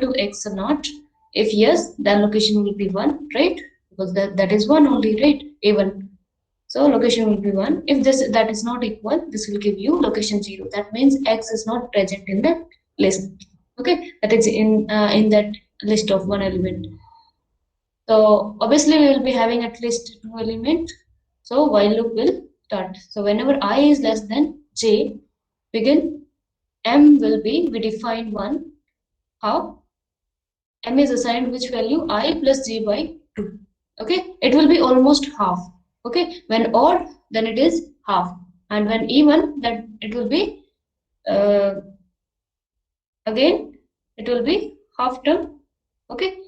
to x or not? If yes, then location will be 1, right? Because that is 1 only, right? A1. So location will be 1. If that is not equal, this will give you location 0. That means x is not present in the list. Okay, that is in that list of one element. So obviously we will be having at least two elements. So while loop will start. So whenever I is less than j, begin m will be, we define 1. How? M is assigned which value? I plus j by 2. Okay, it will be almost half. Okay, when odd, then it is half, and when even, then it will be uh, again, it will be half term. Okay,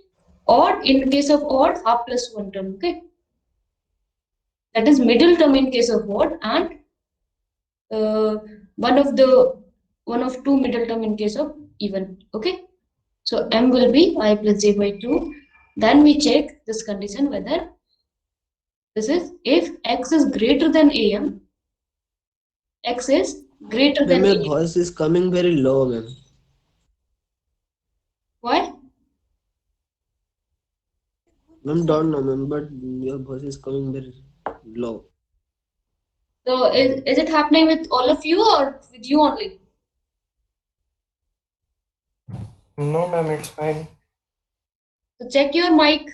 odd, in case of odd, half plus 1 term. Okay, that is middle term in case of odd, and uh, one of the one of two middle term in case of even. Okay, so m will be I plus j by 2. Then we check this condition whether this is if x is greater than am, x is greater Ma'am, than your am. voice is coming very low, ma'am. Why? Ma'am, don't know, ma'am, but your voice is coming very low. So is it happening with all of you or with you only? No, ma'am, it's fine. So check your mic,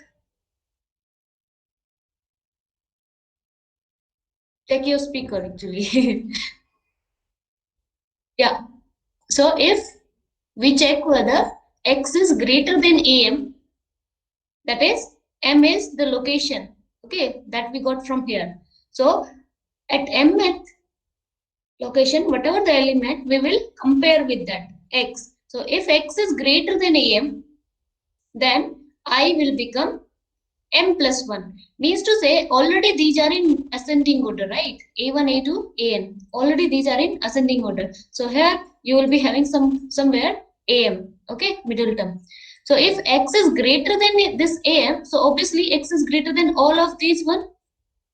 check your speaker actually. Yeah. So if we check whether x is greater than am, that is m is the location, okay, that we got from here. So at mth location, whatever the element, we will compare with that x. So if x is greater than am, then I will become m plus 1. Means to say, already these are in ascending order, right? A1, A2, An. Already these are in ascending order. So here you will be having somewhere am, okay, middle term. So if x is greater than this am, so obviously x is greater than all of these one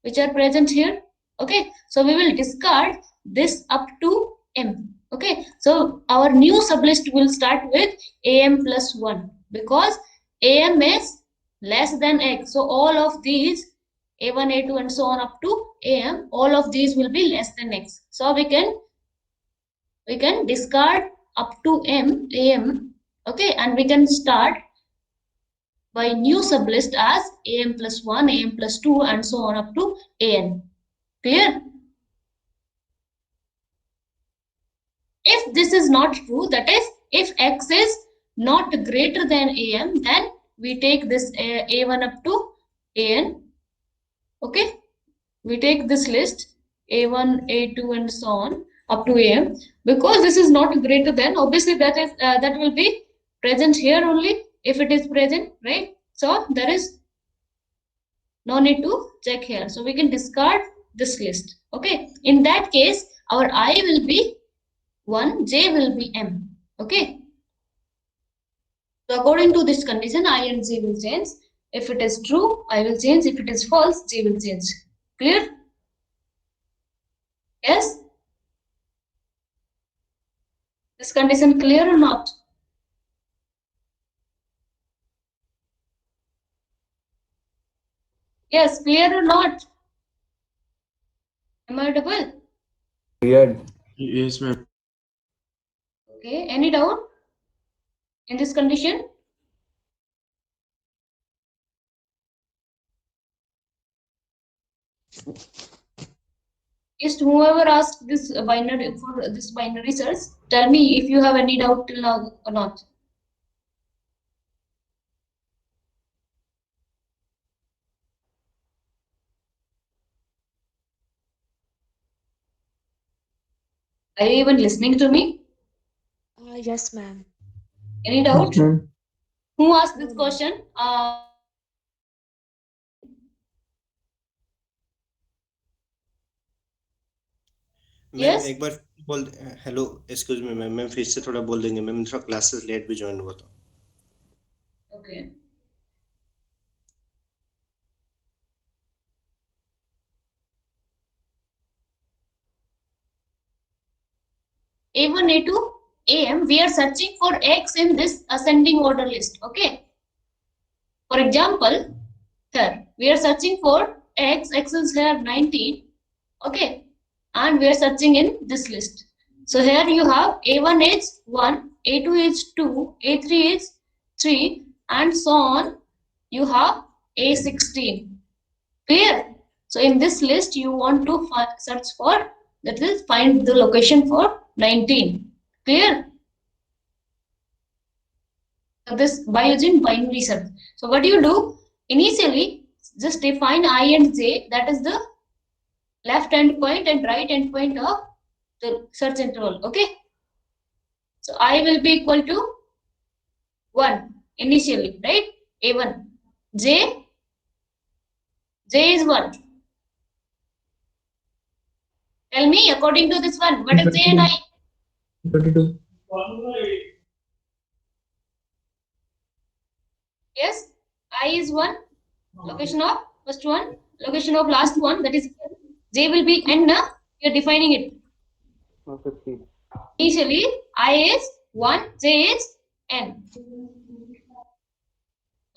which are present here. Okay, so we will discard this up to m. Okay, so our new sublist will start with am plus 1 because am is less than x. So all of these a1, a2 and so on up to am, all of these will be less than x. So we can discard up to am, okay, and we can start by new sublist as am plus 1, am plus 2 and so on up to an. Clear? If this is not true, that is, if x is not greater than am, then we take this a1 up to an. Okay, we take this list a1, a2, and so on up to am. Because this is not greater than, obviously that will be present here only if it is present, right? So there is no need to check here. So we can discard this list. Okay, in that case, our I will be 1, j will be m. Okay, so according to this condition, I and j will change. If it is true, I will change. If it is false, j will change. Clear? Yes? This condition clear or not? Yes, clear or not? Am I audible? Weird. Yes, ma'am. Okay, any doubt in this condition? Just whoever asked this binary for this binary search, tell me if you have any doubt till now or not. Are you even listening to me? Yes, ma'am. Any doubt? Yes, ma'am. Who asked this No, ma'am. question? Ma'am Yes? एक बार बोल hello excuse me ma'am मैं फिर से थोड़ा बोल देंगे ma'am थोड़ा classes late भी ज्वाइन हुआ था Okay. A1, A2? AM, we are searching for X in this ascending order list. Okay. For example, here we are searching for X. X is here 19. Okay. And we are searching in this list. So here you have A1 is 1, A2 is 2, A3 is 3, and so on. You have A16. Clear? So in this list, you want to search for, that is, find the location for 19. Clear? So this by using binary search. So what do you do? Initially, just define I and j, that is the left endpoint and right endpoint of the search interval. Okay. So I will be equal to 1 initially, right? A1. J is 1. Tell me, according to this one, what is J and I? 22. Yes, I is 1. Location of first one, location of last one, that is J will be N. Now we are defining it. 15. Initially, I is 1, J is N.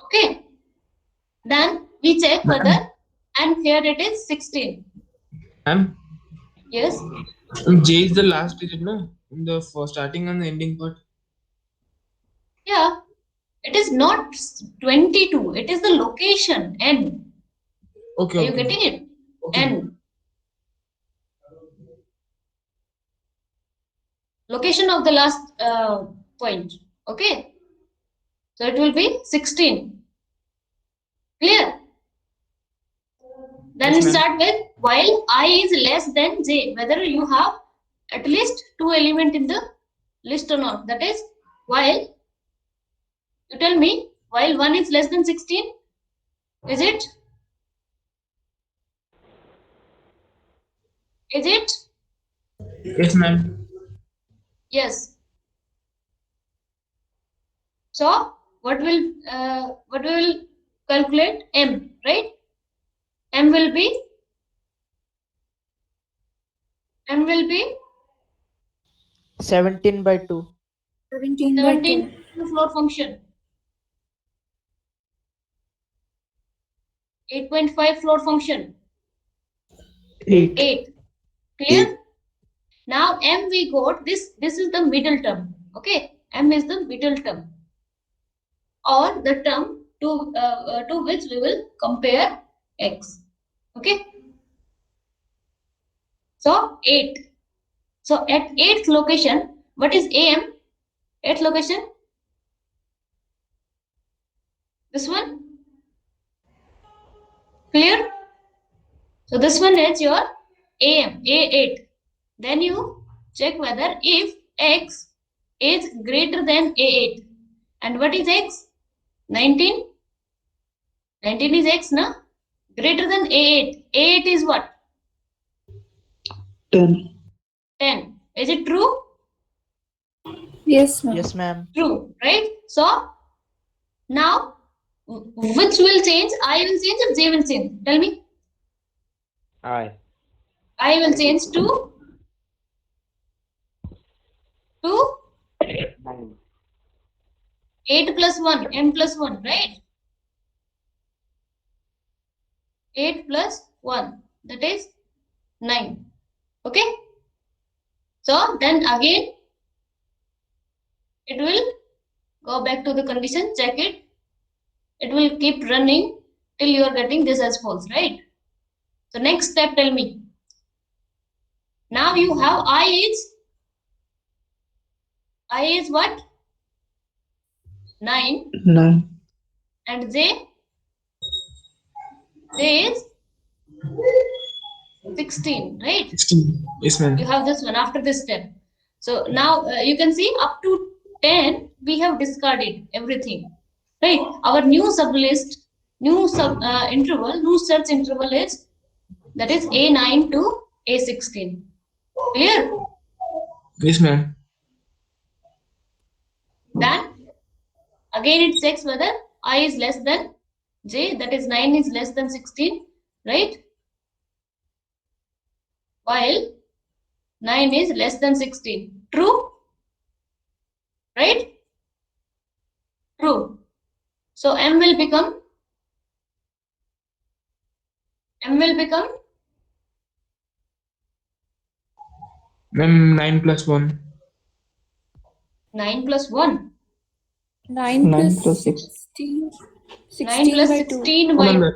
Okay. Then we check whether, and here it is 16. Ma'am, Yes. J is the last digit, no? In the first starting and the ending part. Yeah. It is not 22. It is the location N. Okay, Are you okay. getting it? Okay. N. Location of the last point. Okay. So it will be 16. Clear? Then Yes, we ma'am. start with while I is less than J, whether you have at least 2 elements in the list or not. That is, while, you tell me, while 1 is less than 16, is it? Is it? Yes, ma'am. Yes. So what we will calculate? M, right? M will be 17 by 2. 17 floor function, 8.5 floor function, 8. 8. Clear? Now M we got this. This is the middle term. Okay, M is the middle term, or the term to which we will compare X. Okay. So 8. So at 8th location, what is AM? 8th location. This one. Clear? So this one is your AM, A8. Then you check whether if X is greater than A8. And what is X? 19. 19 is X, na? Greater than A8. A8 is what? 10. 10. Is it true? Yes, ma'am. Yes, ma'am. True, right? So now which will change? I will change or J will change? Tell me. I. I will change to 9. 8 plus 1, M plus 1, right? 8 plus 1, that is 9. Okay. So then again it will go back to the condition, check it. It will keep running till you are getting this as false, right? So next step, tell me. Now you have I is what? 9, 9. and J is 16, right? 16. Yes, ma'am. You have this one after this step. So now you can see up to 10 we have discarded everything, right? Our new sublist, new sub interval, new search interval is, that is A9 to A16. Clear? Yes, ma'am. Then again it checks whether I is less than J, that is 9 is less than 16, right? While 9 is less than 16. True? So M will become 9 plus 1. 9 plus 1. 9 9 plus plus 6. 16. 9 plus 16 by 2. 16 Oh, by no, no.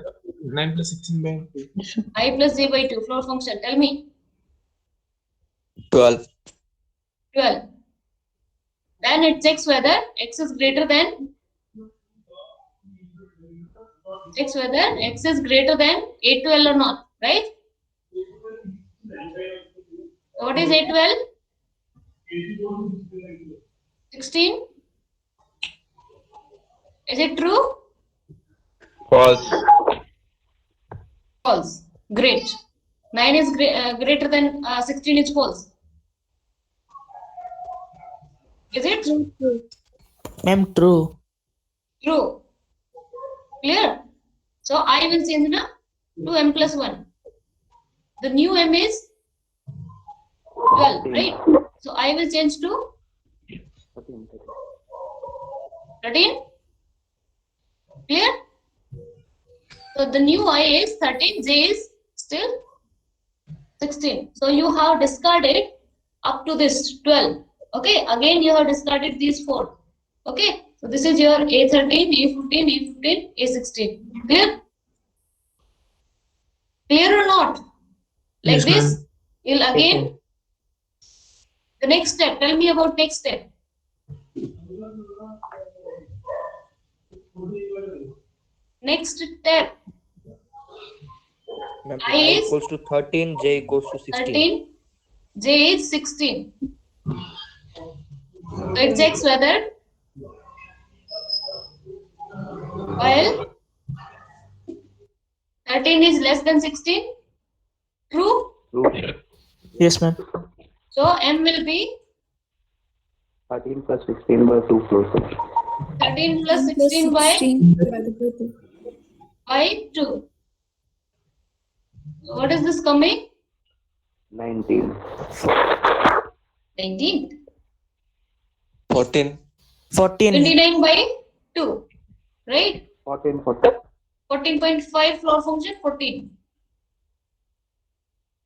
9 plus 16 by 2. I plus j by 2. Floor function. Tell me. 12. 12. Then it checks whether x is greater than A12 or not, right? What is A12? 16. Is it true? False. False. Great. 9 is greater than 16 is false. Is it? Ma'am, true. True. Clear? So I will change now to m plus 1. The new m is 12, right? So I will change to 13. Clear? So the new I is 13, j is still 16. So you have discarded up to this 12. Okay, again you have discarded these 4. Okay, so this is your A13, A15, A15, A16. Clear? Clear or not? Like Yes, this, ma'am. you'll again, the next step. Tell me about next step. Next step. Ma'am, I I is equals to 13, J equals to 16. 13, j is 16. So it checks whether while 13 is less than 16. True? Yes, ma'am. So m will be 13 plus 16 by 2 floor function. 13 plus 10 plus 16 by 16 divided by 2. 2. What is this coming? 19. 19. 14. 14. 29 by 2. Right? 14, 14. 14.5 floor function 14.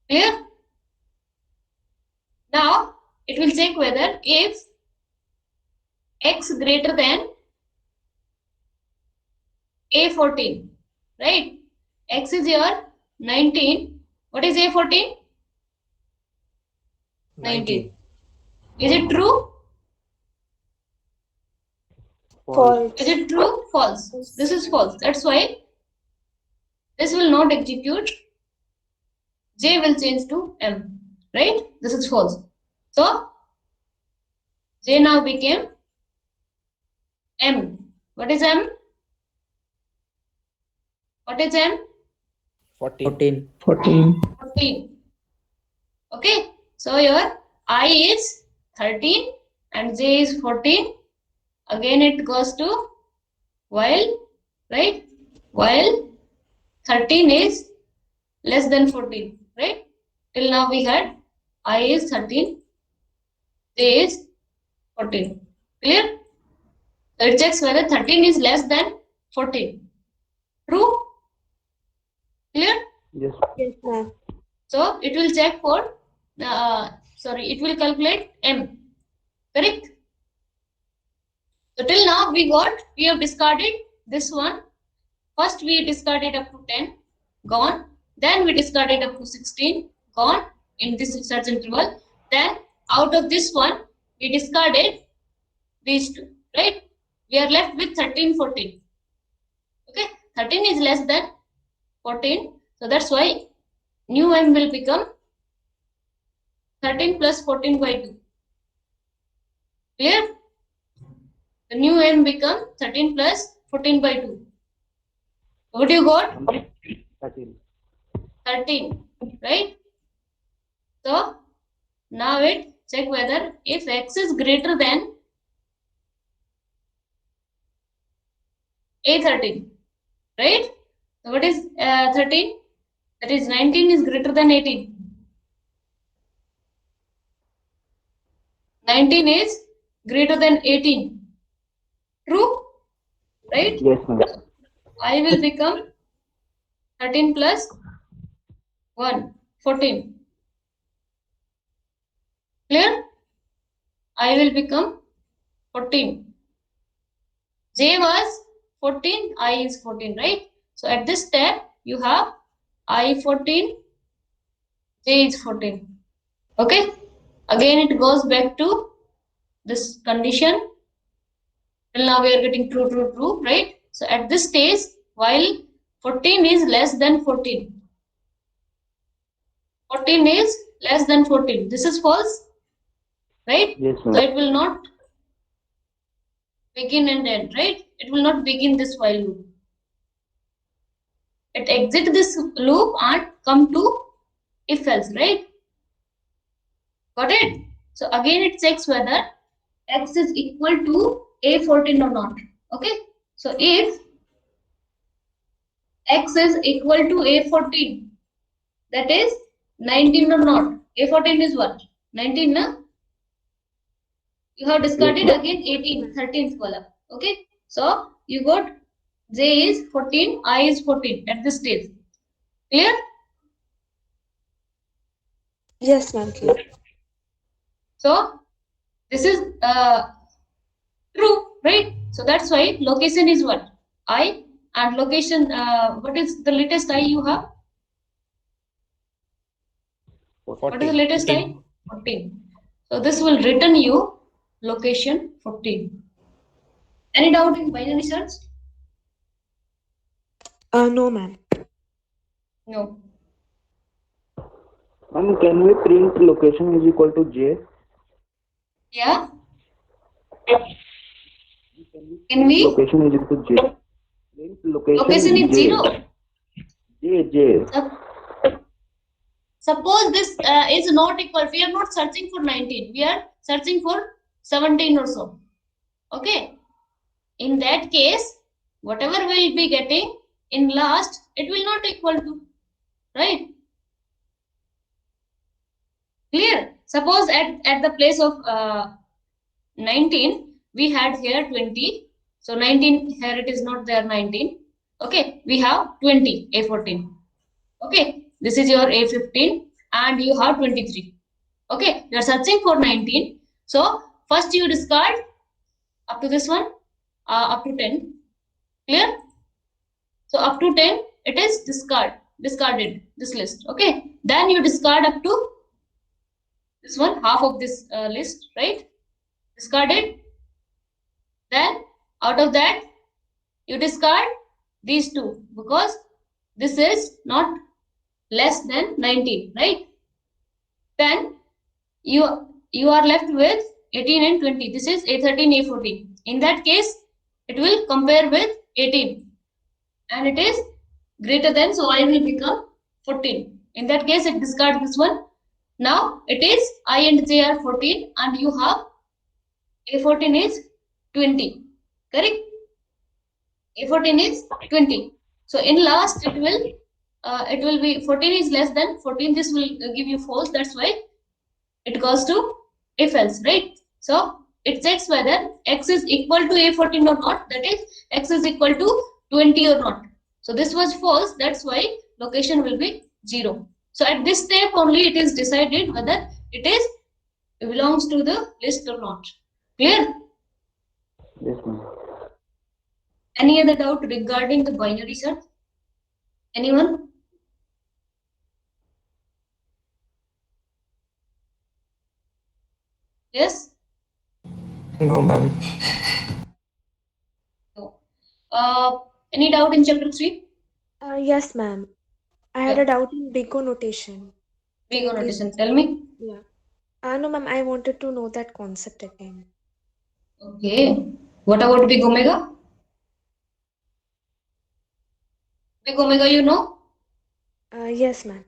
Clear? Now it will check whether if x greater than A14, right? X is your 19. What is A14? 19. Is it true? False. Is it true? False. This is false. That's why this will not execute. J will change to M. Right? This is false. So J now became M. What is M? What is M? 14. 14. 14. Okay. So your I is 13 and J is 14. Again it goes to while, right? While 13 is less than 14, right? Till now we had I is 13, J is 14. Clear? So it checks whether 13 is less than 14. True? Clear? Yes. So it will check for, it will calculate M. Correct? So till now we have discarded this one. First we discarded up to 10, gone. Then we discarded up to 16, gone in this search interval. Then out of this one, we discarded these two, right? We are left with 13, 14. Okay, 13 is less than 14. So that's why new M will become 13 plus 14 by 2. Clear? The new M become 13 plus 14 by 2. What you got? 13. 13, right? So now it check whether if x is greater than A13, right? So what is 13? That is 19 is greater than 18. 19 is greater than 18. True? right? Yes, ma'am. I will become 13 plus 1, 14. Clear? I will become 14. J was 14, I is 14, right? So at this step, you have I 14, J is 14. Okay? Again, it goes back to this condition. Till now, we are getting true, true, true, right? So at this stage, while 14 is less than 14, 14 is less than 14. This is false, right? Yes, So ma'am. it will not begin and end, right? It will not begin this while loop. It exit this loop and come to if else, right? Got it? So again it checks whether x is equal to a14 or not. Okay? So if x is equal to a14, that is 19 or not. A14 is what? 19, na? You have discarded Yes, ma'am. again 18, 13th column. Okay? So you got J is 14, I is 14 at this stage. Clear? Yes, ma'am. Clear. So this is true, right? So that's why location is what? I, and location, what is the latest I you have? What is the 14. latest I? 14. So this will return you location 14. Any doubt in binary search? No, ma'am. No. And can we print location is equal to J? Yeah? Can we? Location is equal to J. Print Location location is J. 0. J. Suppose this is not equal. We are not searching for 19. We are searching for 17 or so. Okay. In that case, whatever we will be getting in last, it will not equal to, right? Clear? Suppose at the place of 19, we had here 20. So 19 here it is not there 19. Okay, we have 20, A14. Okay, this is your A15 and you have 23. Okay, you are searching for 19. So first you discard up to this one, up to 10. Clear? So up to 10, it is discarded, this list. Okay, then you discard up to this one, half of this list, right? Discarded. Then out of that, you discard these two because this is not less than 19, right? Then you are left with 18 and 20. This is A13, A14. In that case, it will compare with 18 and it is greater than, so I will become 14. In that case, it discards this one. Now it is I and J are 14 and you have A14 is 20. Correct? A14 is 20. So in last it will be 14 is less than 14. This will give you false. That's why it goes to if else, right? So it checks whether x is equal to A14 or not. That is x is equal to 20 or not. So this was false. That's why location will be 0. So at this step only it is decided whether it is belongs to the list or not. Clear? Yes, ma'am. Any other doubt regarding the binary search? Anyone? Yes? No, ma'am. No. Any doubt in chapter 3? Yes, ma'am. I had Yeah. a doubt in Biko notation. Can Big you please? notation. Tell me. Yeah. No, ma'am. I wanted to know that concept again. Okay. What about big omega? Big omega, you know? Yes, ma'am.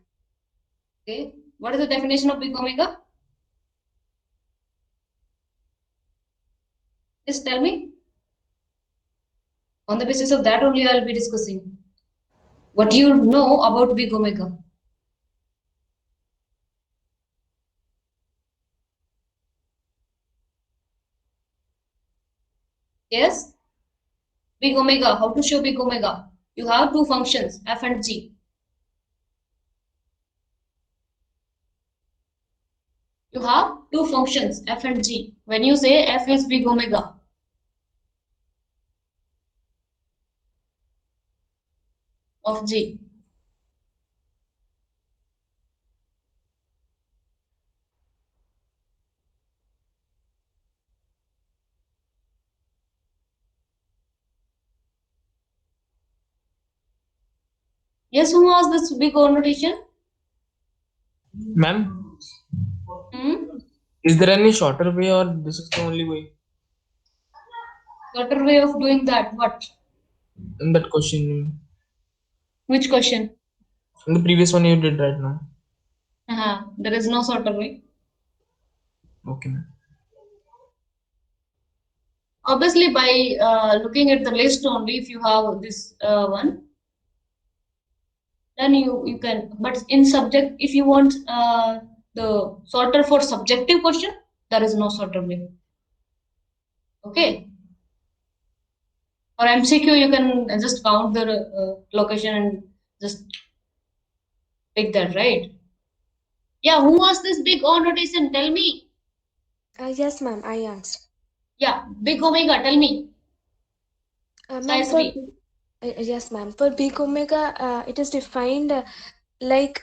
Okay. What is the definition of big omega? Just tell me. On the basis of that only I'll be discussing. What you know about big omega? Yes? Big omega. How to show big omega? You have two functions, f and g. You have two functions, f and g. When you say f is big omega, of g. Yes, who was this big O notation? Ma'am, Hmm? is there any shorter way or this is the only way Better way of doing that? What? in that question? Which question? In the previous one you did right now. There is no shorter way. Okay, ma'am. Obviously, by looking at the list only, if you have this one, then you can. But in subject, if you want the sorter for subjective question, there is no sorter way. Okay. For MCQ, you can just count the location and just pick that, right? Yeah, who was this big O notation? Tell me. Yes, ma'am, I asked. Yeah, big omega, tell me. Ma'am, for Sayasri. yes, ma'am, for big omega, it is defined like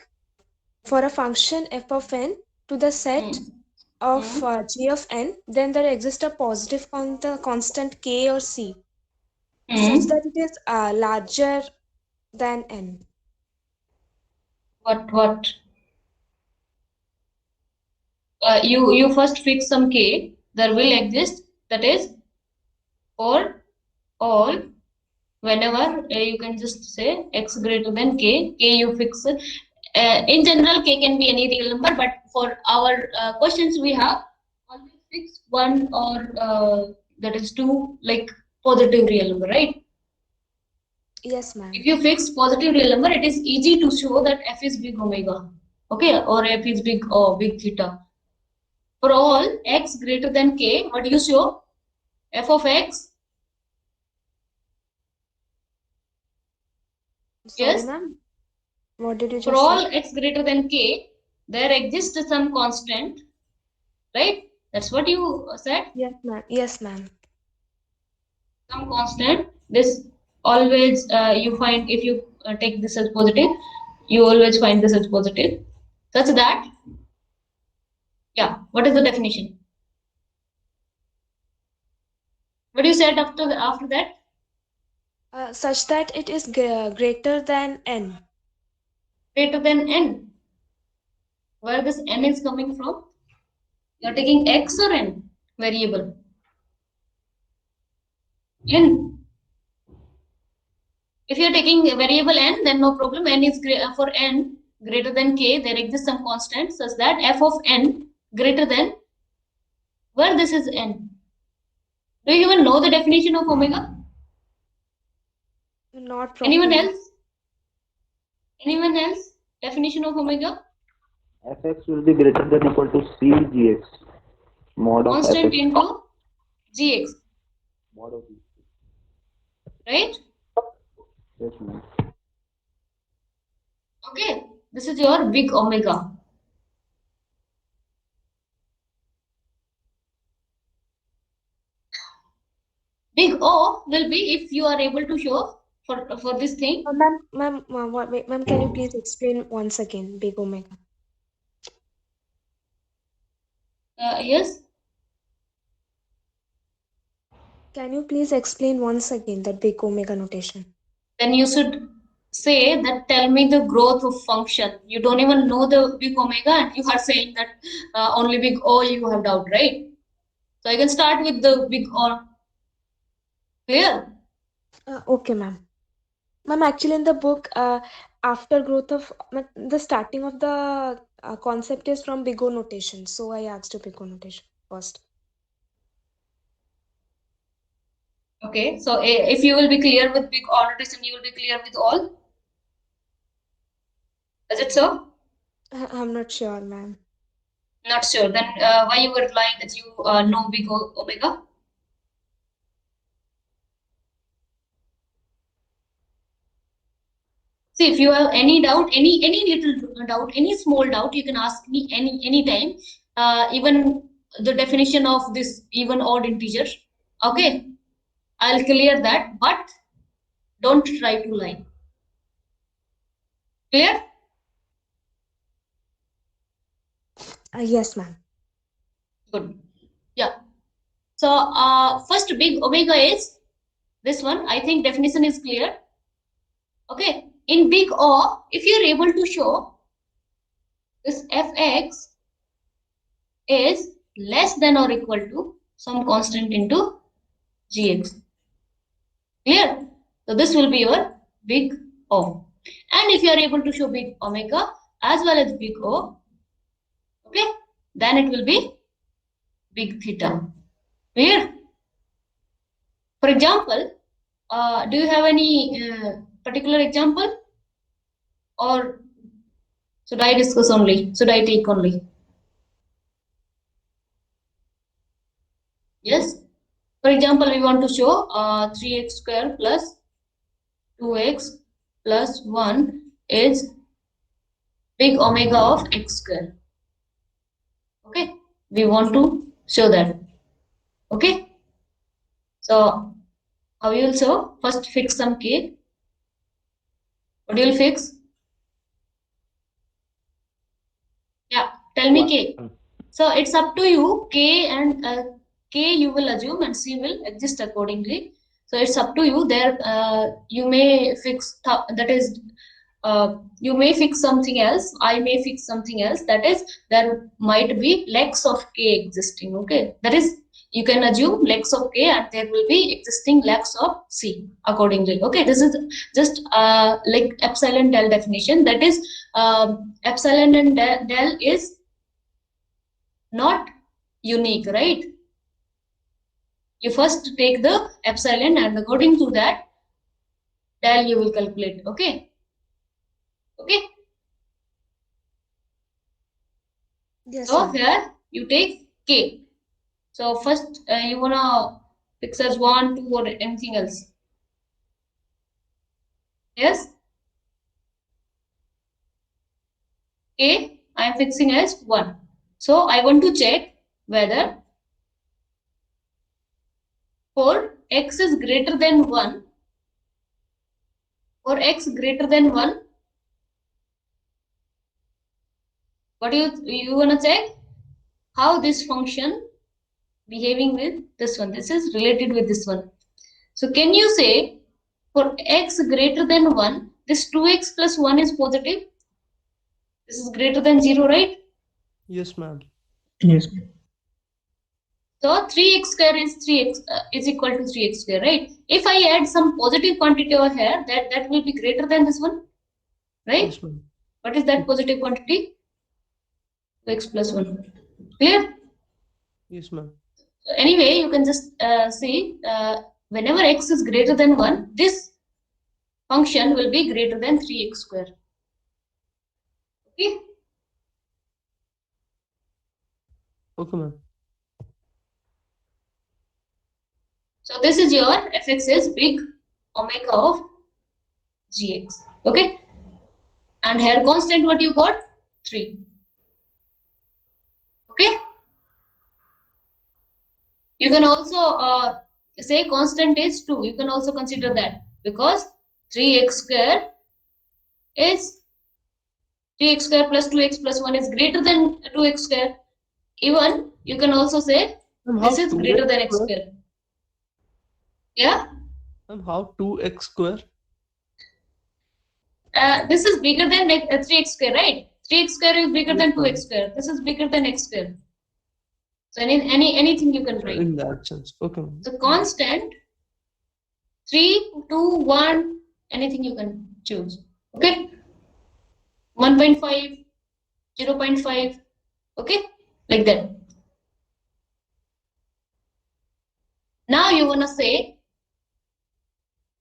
for a function f of n to the set Hmm. of Hmm. g of n, then there exists a positive constant k or c such Hmm. that it is larger than n. What? You first fix some k. There will exist. That is for all. Whenever you can just say x greater than k. K you fix. In general, k can be any real number, but for our questions, we have always fix one or that is two, like positive real number, right? Yes, ma'am. If you fix positive real number, it is easy to show that f is big omega, okay, or f is big theta. For all x greater than k, what do you show? F of x, Sorry, yes. ma'am. What did you For just say? all x greater than k, there exists some constant, right? That's what you said. Yes, ma'am. Yes, ma'am. Some constant. This always you find if you take this as positive, you always find this as positive, such that yeah. What is the definition? What you said after that? Such that it is greater than n. Greater than n. Where this n is coming from? You're taking x or n variable? N. If you're taking a variable n, then no problem. N is for n greater than k. There exists some constant such that f of n greater than where this is n. Do you even know the definition of omega? Not Anyone properly. else? Anyone else? Definition of omega? fx will be greater than equal to c gx. Mod of Constant fx. into gx, Mod of right? yes, ma'am. Okay. This is your big omega. Big O will be if you are able to show for this thing. Wait, ma'am, can you please explain once again, big omega? Yes. Can you please explain once again that big omega notation? Then you should say that tell me the growth of function. You don't even know the big omega and you are saying that only big O you have doubt, right? So I can start with the big O. Clear? Okay, ma'am. Ma'am, actually, in the book, after growth of the starting of the concept is from big O notation. So I asked a big O notation first. Okay. So if you will be clear with big O notation, you will be clear with all. Is it so? I'm not sure, ma'am. Not sure. Then why you were replying that you know big omega? See, if you have any doubt, any little doubt, any small doubt, you can ask me any time. Even the definition of this even odd integer. Okay, I'll clear that, but don't try to lie. Clear? Yes, ma'am. Good. Yeah. So first big omega is this one. I think definition is clear. Okay. In big O, if you're able to show this fx is less than or equal to some constant into gx. Clear? So this will be your big O. And if you are able to show big omega as well as big O, okay, then it will be big theta. Clear? For example, do you have any particular example, or should I discuss only? Should I take only? Yes. For example, we want to show 3x square plus 2x plus 1 is big omega of x square. Okay. We want to show that. Okay. So how you will show? First fix some k. What you will fix? Yeah. Tell me k. So it's up to you. K and k you will assume and c will exist accordingly. So it's up to you. There you may fix that is you may fix something else. I may fix something else. That is, there might be legs of k existing. Okay, that is, you can assume legs of k and there will be existing legs of c accordingly. Okay, this is just like epsilon del definition. That is, epsilon and del is not unique, right? You first take the epsilon and according to that del you will calculate. Okay. Okay. Yes, So ma'am. here you take k. So first you wanna fix as 1, 2 or anything else. Yes. K I am fixing as 1. So I want to check whether for x is greater than 1, for x greater than 1, what you wanna check? How this function behaving with this one. This is related with this one. So can you say for x greater than 1, this 2x plus 1 is positive? This is greater than 0, right? Yes, ma'am. Yes. So 3x square is 3x is equal to 3x square, right? If I add some positive quantity over here, that will be greater than this one, right? Yes, ma'am. What is that positive quantity? 2x plus 1. Clear? Yes, ma'am. So anyway, you can just see whenever x is greater than 1, this function will be greater than 3x square. Okay? Okay, ma'am. So this is your fx is big omega of gx. Okay? And here constant what you got? 3. Okay? You can also say constant is 2. You can also consider that because 3x square is 3x square plus 2x plus 1 is greater than 2x square. Even you can also say Ma'am, how this is 2x greater than x square? square. Yeah? Ma'am, how 2x square? This is bigger than 3x square, right? 3x square is bigger Yes, than ma'am. 2x square. This is bigger than x square. So anything you can write. In that sense. Okay, ma'am. So constant 3, 2, 1, anything you can choose. Okay? 1.5, 0.5, okay? Like that. Now you wanna say,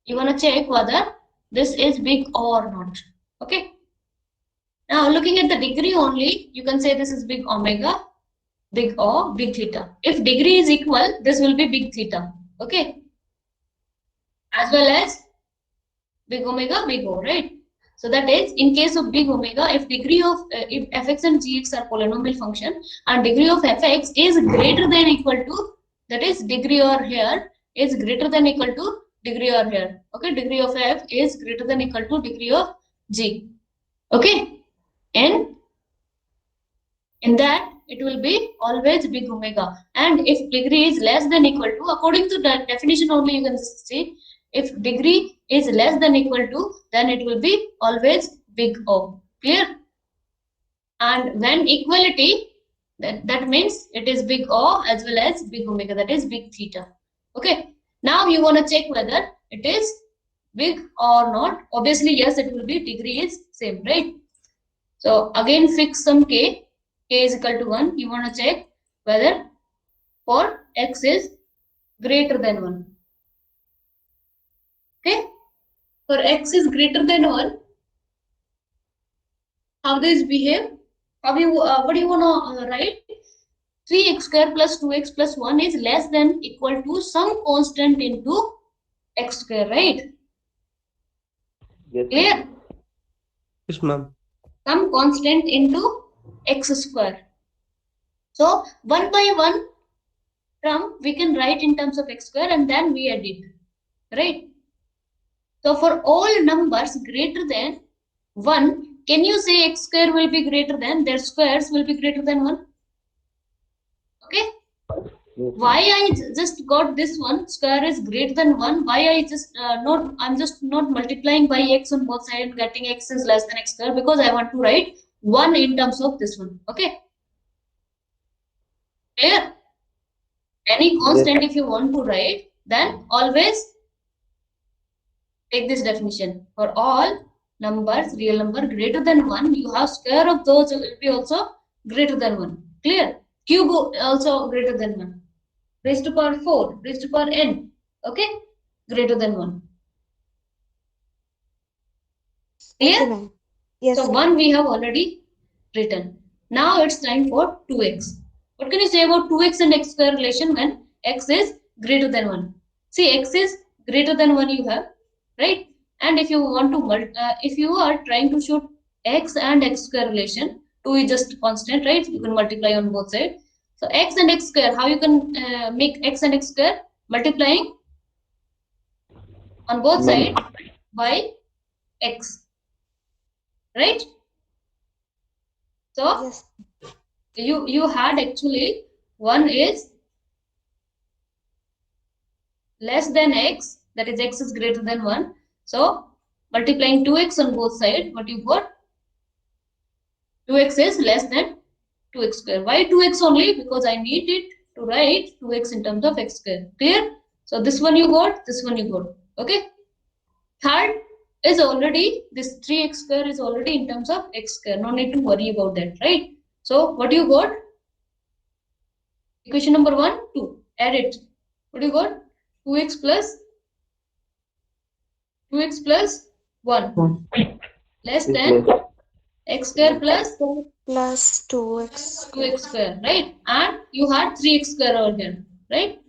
you wanna check whether this is big or not. Okay? Now looking at the degree only, you can say this is big omega, big O, big theta. If degree is equal, this will be big theta. Okay? As well as big omega, big O, right? So that is, in case of big omega, if degree of if fx and gx are polynomial function and degree of fx is greater than equal to, that is degree or here is greater than equal to degree or here. Okay, degree of f is greater than equal to degree of g. Okay, and in that it will be always big omega. And if degree is less than equal to, according to the definition only, you can see, if degree is less than equal to, then it will be always big O. Clear? And when equality, that means it is big O as well as big omega, that is big theta. Okay, now you want to check whether it is big or not. Obviously yes, it will be, degree is same, right? So again fix some k is equal to 1. You want to check whether for x is greater than 1. Okay, for x is greater than 1, how this behave? How you what do you want to write? 3x square plus 2x plus 1 is less than equal to some constant into x square, right? Yes. Clear? Yes, ma'am. Some constant into x square. So 1 by 1 term we can write in terms of x square and then we add it, right? So for all numbers greater than 1, can you say x square will be greater than, their squares will be greater than 1? Okay. Yes. Why I just got this one, square is greater than 1? Why I just I'm just not multiplying by x on both sides and getting x is less than x square, because I want to write 1 in terms of this one. Okay. Clear? Any constant if you want to write, then always take this definition. For all numbers, real number greater than 1, you have square of those will be also greater than 1. Clear? Cube also greater than 1. Raised to power 4, raised to power n. Okay? Greater than 1. Clear? Okay, ma'am. Yes, So ma'am. 1 we have already written. Now it's time for 2x. What can you say about 2x and x square relation when x is greater than 1? See, x is greater than 1 you have, right? And if you want to, if you are trying to show x and x square relation, 2 is just constant, right? You can multiply on both sides. So x and x square, how you can make x and x square? Multiplying on both sides by x, right? So Yes. you had actually 1 is less than x, that is x is greater than 1. So multiplying 2x on both sides, what you got? 2x is less than 2x square. Why 2x only? Because I need it to write 2x in terms of x square. Clear? So this one you got, this one you got. Okay. Third is already, this 3x square is already in terms of x square. No need to worry about that, right? So what you got? Equation number 1, 2. Add it. What do you got? 2x plus 1 less than x square plus Plus 2x. 2x square, right? And you had 3x square over here, right?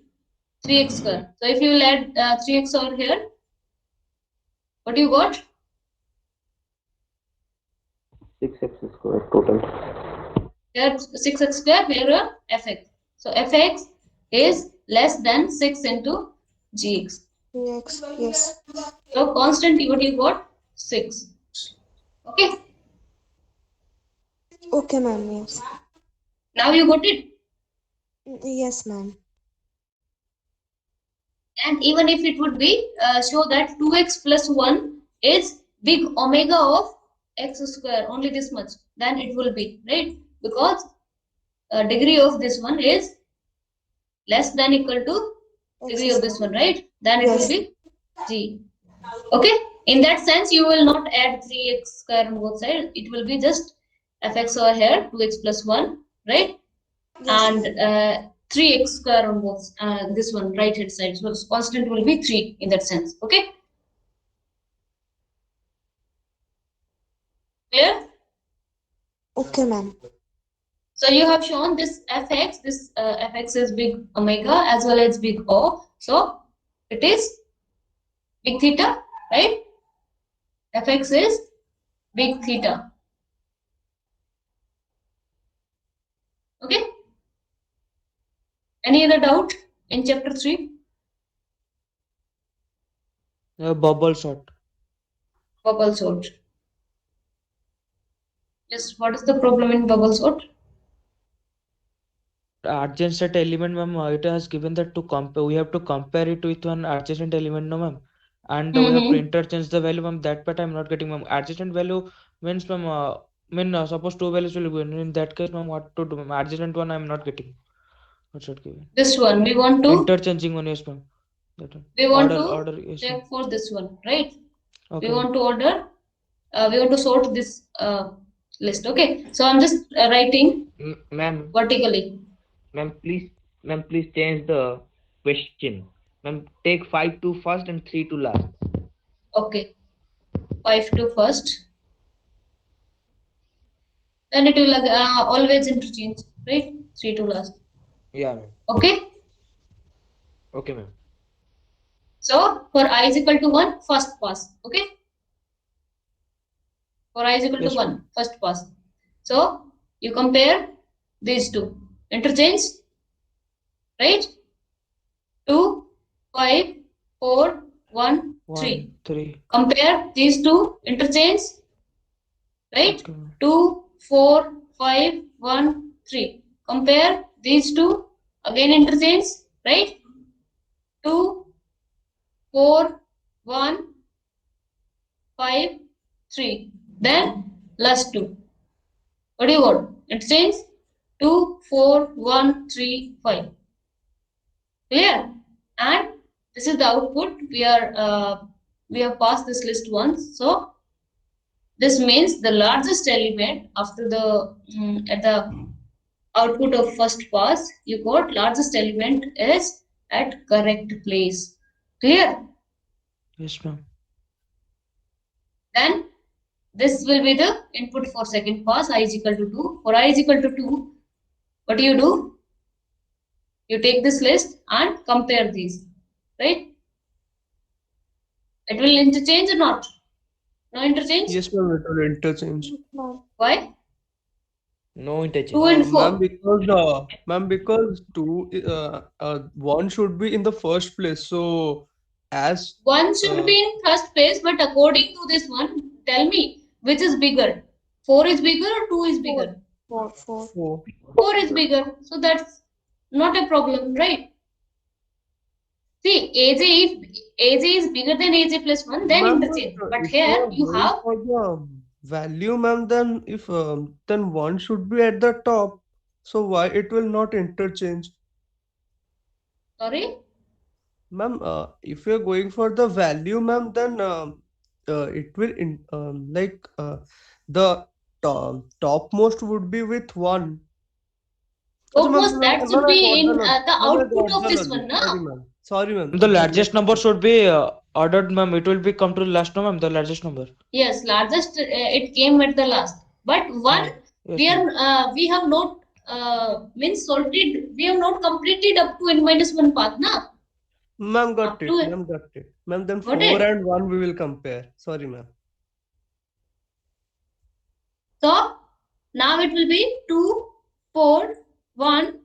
3x square. So if you will add 3x over here, what do you got? 6x square total. Here 6x square, here fx. So fx is less than 6 into gx. 3x. Yes. So constant, what you got? 6. Okay. Okay, ma'am. Yes. Now you got it. Yes, ma'am. And even if it would be show that 2x plus 1 is big omega of x square, only this much, then it will be, right? Because degree of this one is less than equal to degree of this one, right? Then it will be g. Okay, in that sense you will not add 3x square on both sides, it will be just fx over here, 2x plus 1, right? And 3x square on both this one right hand side, so constant will be 3 in that sense. Okay, clear? Okay, ma'am. So you have shown this fx, this fx is big omega as well as big O, so it is big theta, right? Fx is big theta. Okay. Any other doubt in chapter 3? Bubble sort. Bubble sort. Yes, what is the problem in bubble sort? Adjacent element, ma'am, it has given that to compare. We have to compare it with one adjacent element, no, ma'am. And we have to interchange the value, ma'am. That part I'm not getting, ma'am. Adjacent value means, ma'am, suppose two values will be given. In that case, ma'am, what to do, ma'am? Adjacent one I'm not getting. What's it given? This one we want to Interchanging one, yes, ma'am. That one. we want Order, to yes, check ma'am. for this one, right? Okay, We ma'am. want to order. We want to sort this list. Okay. So I'm just writing Ma'am, vertically. please change the question. Ma'am, take 5 to first and 3 to last. Okay. 5 to first. Then it will always interchange, right? 3 to last. Yeah, ma'am. Okay. Okay, ma'am. So for I is equal to 1, first pass. Okay. For I is equal to Yes, 1, first pass. So you compare these two. Interchange, right? 2, 5, 4, 1, 3. 1, 3. Compare these two. Interchange, right? Okay, ma'am. 2, 4, 5, 1, 3. Compare these two. Again interchange, right? 2, 4, 1, 5, 3. Then last 2. What do you want? Interchange 2, 4, 1, 3, 5. Clear? And this is the output. We have passed this list once. So this means the largest element after the at the output of first pass, you got largest element is at correct place. Clear? Yes, ma'am. Then this will be the input for second pass. I is equal to 2. For I is equal to 2, what do? You take this list and compare these, right? It will interchange or not? No interchange? Yes, ma'am, it will interchange. Why? No interchange. 2 and 4. Ma'am, because one should be in the first place. So as 1 should be in first place, but according to this one, tell me which is bigger. 4 is bigger or 2 is bigger? 4. 4. 4 is bigger. So that's not a problem, right? See, if AJ is bigger than AJ plus 1, then Ma'am, interchange. But if you here are you going have, for the value, ma'am, then if then one should be at the top. So why it will not interchange? sorry, Ma'am, if you're going for the value, ma'am, then it will the topmost would be with one. अच्छा, ma'am, topmost that should ma'am, I be got the in logic. the Ma'am, I output got of the this logic. one, na? Sorry, ma'am. Sorry, ma'am. The largest number should be ordered, ma'am. It will be come to last, no, ma'am. The largest number. Yes, largest it came at the last. But one Yes, we ma'am. are we have not means sorted. We have not completed up to n minus 1 path, na? Ma'am, got Up it. to Ma'am, got it. Ma'am, then got 4 it. and 1 we will compare. Sorry, ma'am. So now it will be 2, 4, 1,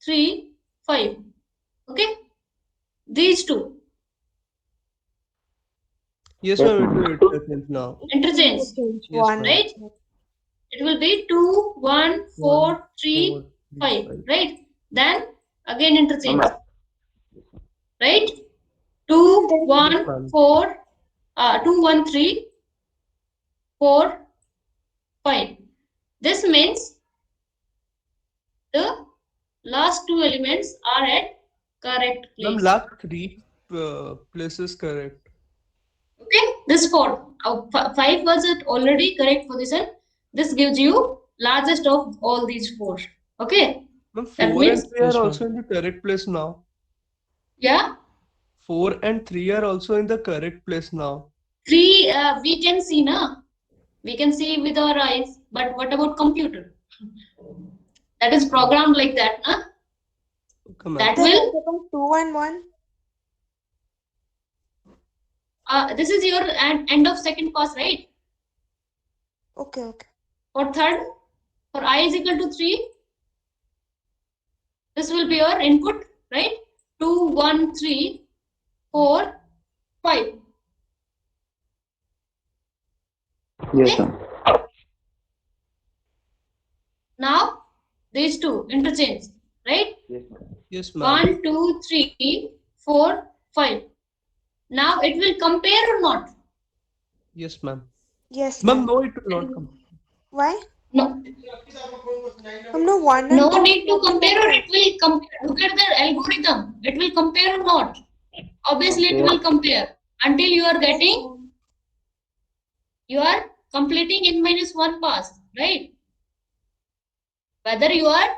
3, 5. Okay, these two Yes, Yes, ma'am, it ma'am. will interchange now. interchange, Yes, 1. ma'am. right? It will be 2, 1, 1, 4, 3, 4, 3, 5, 5. right? Then again interchange, Ma'am, right? 2, Yes, 1, ma'am. 4, 2, 1, 3, 4, 5. This means the last two elements are at correct Ma'am, place. last 3 places correct. Okay, this 4. 5 was it already correct position. This gives you largest of all these 4. Okay, Ma'am, that 4 means and 3 Yes, are ma'am. also in the correct place now. yeah, 4 and 3 are also in the correct place now. 3 we can see now. We can see with our eyes, but what about computer? That is programmed like that, huh? Okay, ma'am. That Then will. what about 2 and 1? This is your end of second pass, right? Okay. For third, for I is equal to 3, this will be your input, right? 2, 1, 3, 4, 5. Yes, Okay? ma'am. Now, these two interchange, right? Yes, ma'am. Yes, ma'am. 1, 2, 3, 4, 5. Now, it will compare or not? Yes, ma'am. Yes, Ma'am, ma'am. no, it will not come. Why? No. No, 1 No and 2 need to will not be compare or it compared. will compare. Look at the algorithm. It will compare or not? Obviously, it will compare until you are Yes, getting, ma'am. you are completing n minus 1 pass, right? Whether you are,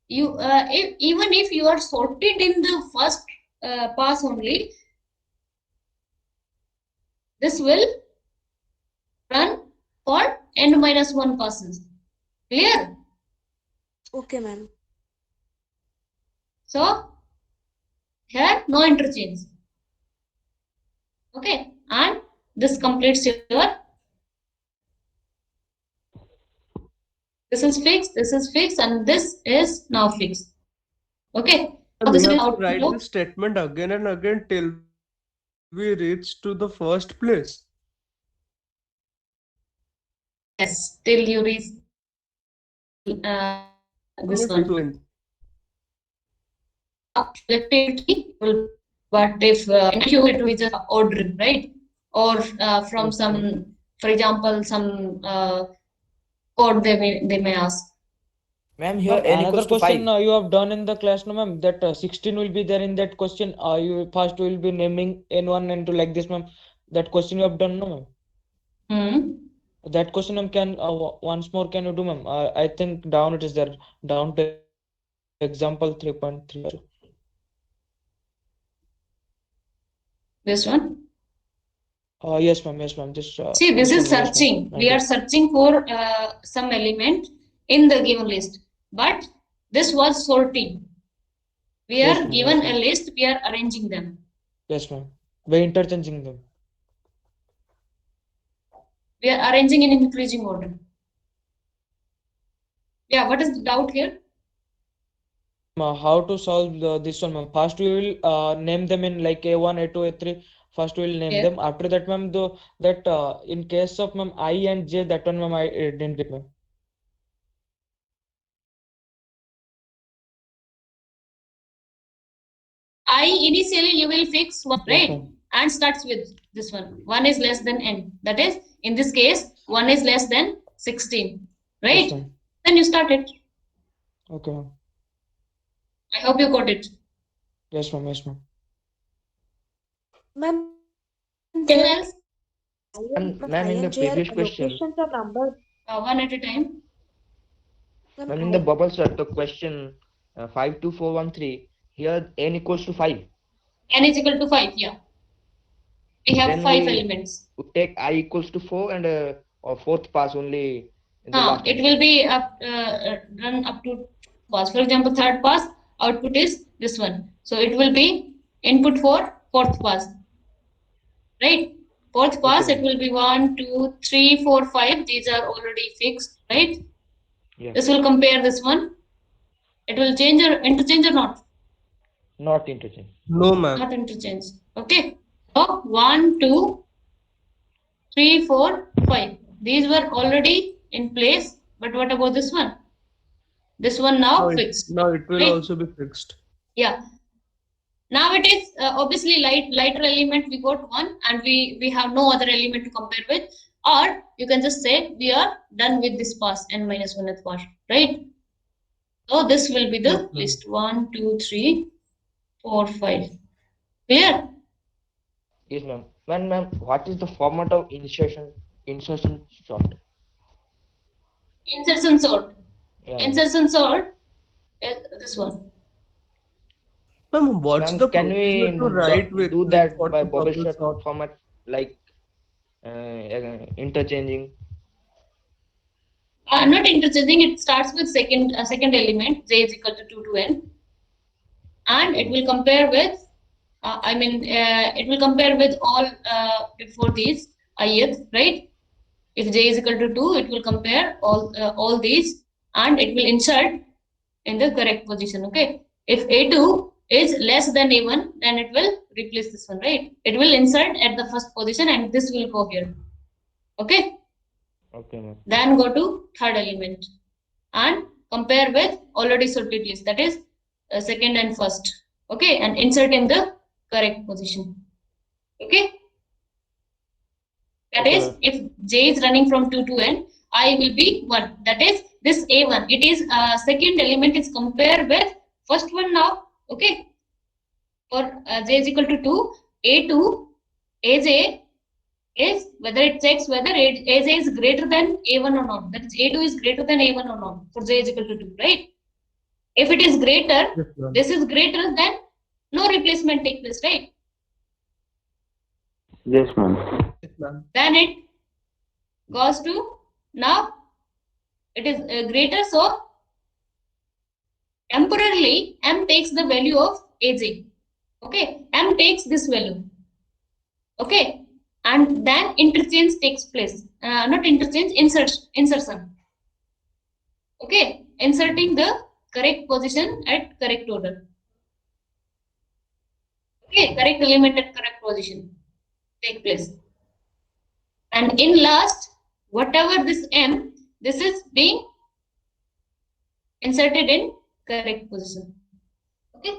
even if you are sorted in the first pass only, this will run for n minus 1 passes. Clear? Okay, ma'am. So, here no interchange. Okay, and this completes your, this is fixed, and this is now fixed. Okay, And now we this is have to output write of, this statement again and again till we reach to the first place. yes, till you reach Ma'am, this it's one. 20. Collectivity will be, but if in queue it will be just ordering, right? Or from Yes, ma'am. some, for example, some code they may ask. Ma'am, here Ma'am, n another equals to question 5. you have done in the class, no, ma'am, that 16 will be there in that question. You first will be naming N1, N2 like this, ma'am. That question you have done, no, ma'am. That question, ma'am, can once more can you do, ma'am? I think down it is there, down to example 3.3 also. This one. Yes, ma'am. Yes, ma'am. This See, this this is only. Yes, ma'am. searching. We are 19. searching for some element in the given list, but this was sorting. We Yes, are ma'am. Yes, given a ma'am. list. We are arranging them. Yes, ma'am. We're interchanging them. We are arranging in increasing order. Yeah. What is the doubt here? How to solve this one, ma'am? First, we will name them in like A1, A2, A3. First, we will name Yes. them. After that, ma'am, the that in case of ma'am I and J, that one, ma'am, I didn't get, ma'am. I initially you will fix one, Yes, right? ma'am. And starts with this one. 1 is less than n. That is, in this case, 1 is less than 16, Yes, right? ma'am. Then you start it. Okay, ma'am. I hope you got it. Yes, ma'am. Yes, ma'am. Ma'am, Anyone there else? I Ma'am, in the and J are previous question, locations or numbers. One at a time. Ma'am, ma'am, in the I bubble set, the question 52413, here n equals to 5. N is equal to 5. Yeah. We have Then 5 we elements. take I equals to 4 and or fourth pass only in the last It answer. will be run up to pass. For example, third pass output is this one. So it will be input for fourth pass, right? Fourth Okay, pass it ma'am. will be 1, 2, 3, 4, 5. These are already fixed, right? Yeah. This will compare this one. It will change or interchange or not? Not interchange. No, ma'am. Not interchange. Okay. So 1, 2, 3, 4, 5. These were already in place. But what about this one? This one now fixed, Now it will right? also be fixed. Yeah. Now it is obviously lighter element. We got one, and we have no other element to compare with. Or you can just say we are done with this pass n minus 1th pass, right? So this will be Yes, the ma'am. list 1, 2, 3, 4, 5. Clear? Yes, ma'am. Ma'am, what is the format of insertion sort? Insertion sort. Yeah, ma'am. Insertion sort is this one. Ma'am, what's Ma'am, the can procedure we to write with, do like, that for by the bubble bubble set sort? format, like interchanging? Not interchanging. It starts with second element j is equal to 2 to n, and Okay, it ma'am. will compare with. It will compare with all before these ith, right? If j is equal to 2, it will compare all these and it will insert in the correct position. Okay. If a2 is less than a1, then it will replace this one, right? It will insert at the first position and this will go here. Okay. Okay, ma'am. Then go to third element and compare with already sorted list, that is second and first. Okay, and insert in the correct position. Okay. That Okay, is, ma'am. if j is running from 2 to n, I will be 1. That is this a1. It is second element is compared with first one now. Okay. For j is equal to 2, a2, aj is whether it checks whether aj is greater than a1 or not. That is a2 is greater than a1 or not for j is equal to 2, right? If it is greater, Yes, ma'am. this is greater, then no replacement take place, right? Yes, ma'am. Yes, ma'am. Then it goes to now it is greater, so temporarily m takes the value of aj. Okay, m takes this value. Okay, and then interchange takes place. Not interchange, insertion. Okay, inserting the correct position at correct order. Okay, correct element at correct position take place. And in last, whatever this m, this is being inserted in correct position. Okay.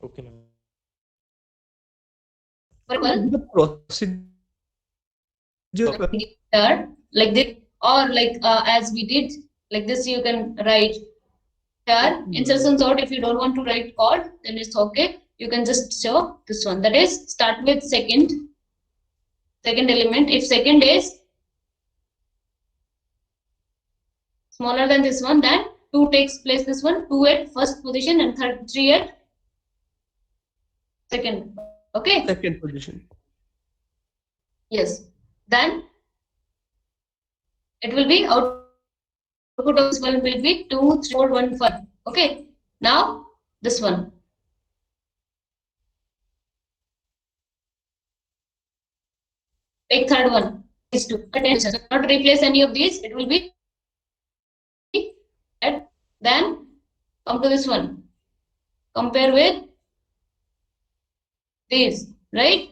Okay, ma'am. For example, The procedure of here like this, or like as we did like this, you can write here insertion sort. If you don't want to write code, then it's okay. You can just show this one. That is, start with second element. If second is smaller than this one, then 2 takes place this one, 2 at first position and 3 at second. Okay. second position. Yes. Then it will be output of this one will be 2, 3, 4, 1, 5. Okay. Now this one. Take third one. These two. Attention. Not replace any of these. It will be at. Then come to this one. Compare with these, right?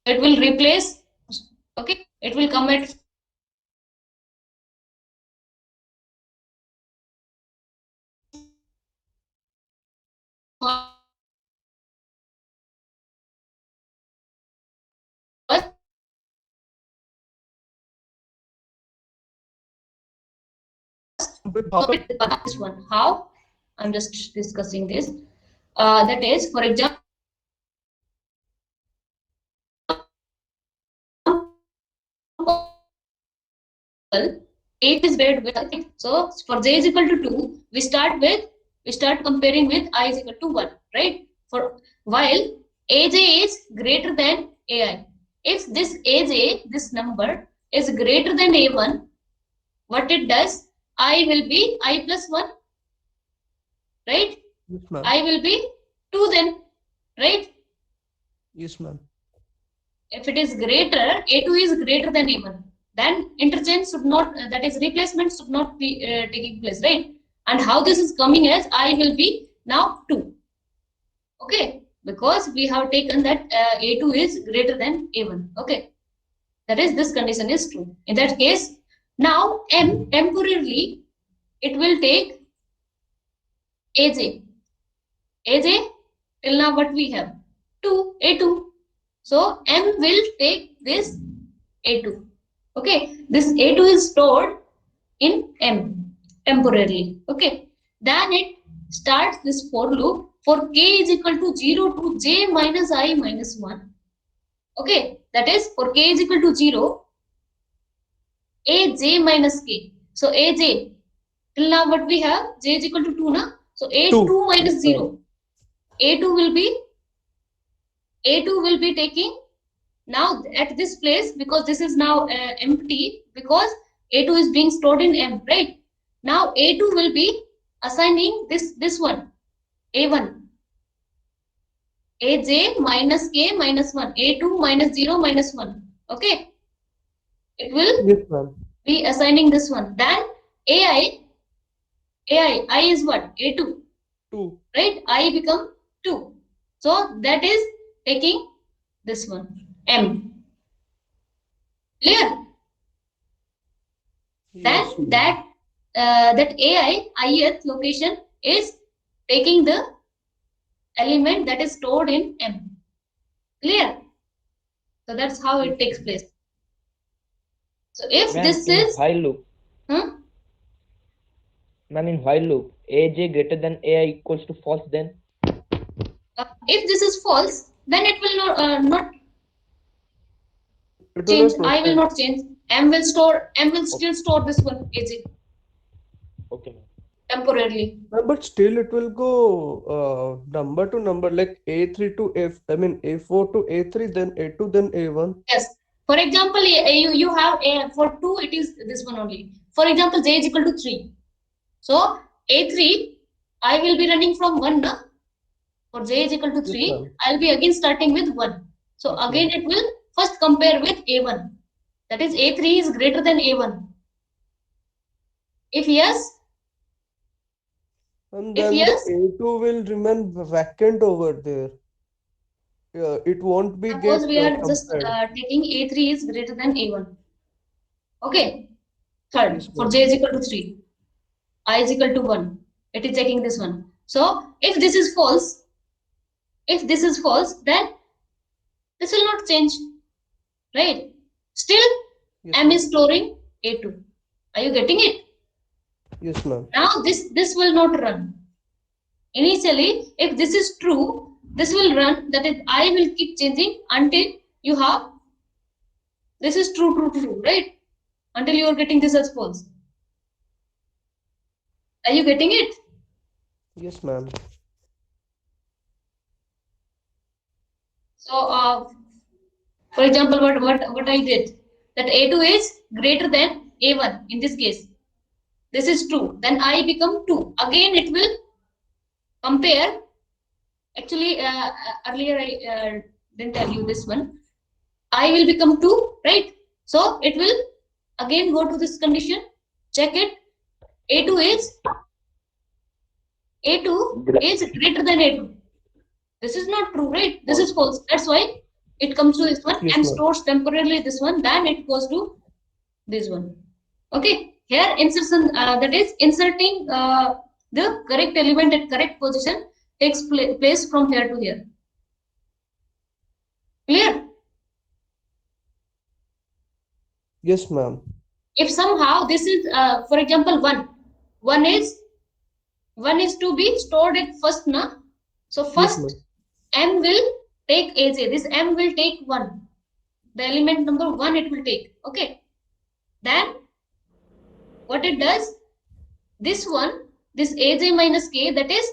It will replace. Okay. It will come at first. With how This one. How? I'm just discussing this. That is, for example, eight is paired with, I think. So for j is equal to 2, we start comparing with I is equal to 1, right? For while aj is greater than ai. If this aj, this number is greater than a1, what it does, I will be I plus 1, right? Yes, ma'am. I will be 2 then, right? Yes, ma'am. If it is greater, a2 is greater than a1, then interchange should not, that is replacement should not be taking place, right? And how this is coming as I will be now 2. Okay, because we have taken that a2 is greater than a1. Okay, that is, this condition is true. In that case, now m temporarily it will take aj. aj till now what we have? 2, a2. So m will take this a2. Okay, this a2 is stored in m temporarily. Okay, then it starts this for loop for k is equal to 0 to j minus I minus 1. Okay, that is, for k is equal to 0, aj minus k. So aj, till now what we have, j is equal to 2 na? So a2 minus 0. a2 will be taking now at this place, because this is now empty, because A2 is being stored in M, right? Now A2 will be assigning this one, A1. AJ minus K minus 1. A2 minus 0 minus 1. Okay. It will Yes, ma'am. be assigning this one. Then I is what? A2. 2. Right? I become 2. So that is taking this one. M. Clear? Yes, Then ma'am. that ith location is taking the element that is stored in M. Clear? So that's how Yes, it takes ma'am. place. So if Ma'am, this in is, while loop, hmm, ma'am, in while loop, aj greater than ai equals to false, then if this is false, then it will not It will change. not I will proceed. not change. M will store. M will okay, still store this one AJ okay, ma'am. temporarily. But still it will go number to number, like A3 to A4 to A3, then A2, then A1. Yes. For example, you have a for two. It is this one only. For example, J is equal to 3. So A3, I will be running from 1. Na? For J is equal to Yes, 3, ma'am. I'll be again starting with 1. So Yes, again ma'am. it will first compare with A1. That is A3 is greater than A1. If yes, And if then the yes, A2 will remain vacant over there. It won't be suppose get we are just compared. taking A3 is greater than A1. Okay. Third, Yes, for ma'am. J is equal to 3, I is equal to 1. It is checking this one. So if this is false, then this will not change, right? Still, Yes, M ma'am. is storing A2. Are you getting it? Yes, ma'am. Now this will not run. Initially, if this is true, this will run. That is, I will keep changing until you have this is true, true, true, right? Until you are getting this as false. Are you getting it? Yes, ma'am. So, for example, what I did that A2 is greater than A1 in this case. This is true. Then I become 2. Again, it will compare. Actually, earlier I didn't tell you this one. I will become 2, right? So it will again go to this condition, check it. A2 is A2 is greater than A2. This is not true, right? This is false. That's why it comes to this one Yes, and ma'am. stores temporarily this one. Then it goes to this one. Okay. Here insertion that is inserting the correct element at correct position takes place from here to here. Clear? Yes, ma'am. If somehow this is for example one is one is to be stored at first, na? So Yes, first ma'am. M will take AJ. This M will take 1. The element number 1 it will take. Okay. Then what it does, this one, this AJ minus K, that is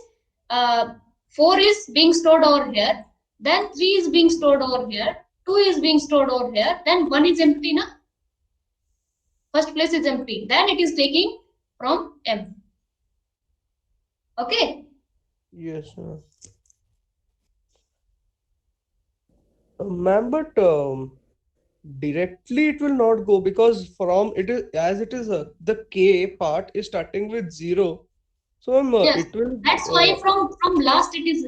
4 is being stored over here. Then 3 is being stored over here. 2 is being stored over here. Then 1 is empty, na? First place is empty. Then it is taking from M. Okay. Yes, ma'am. Ma'am, but directly it will not go, because from it is as it is the K part is starting with 0. So Yes. it will That's why from last it is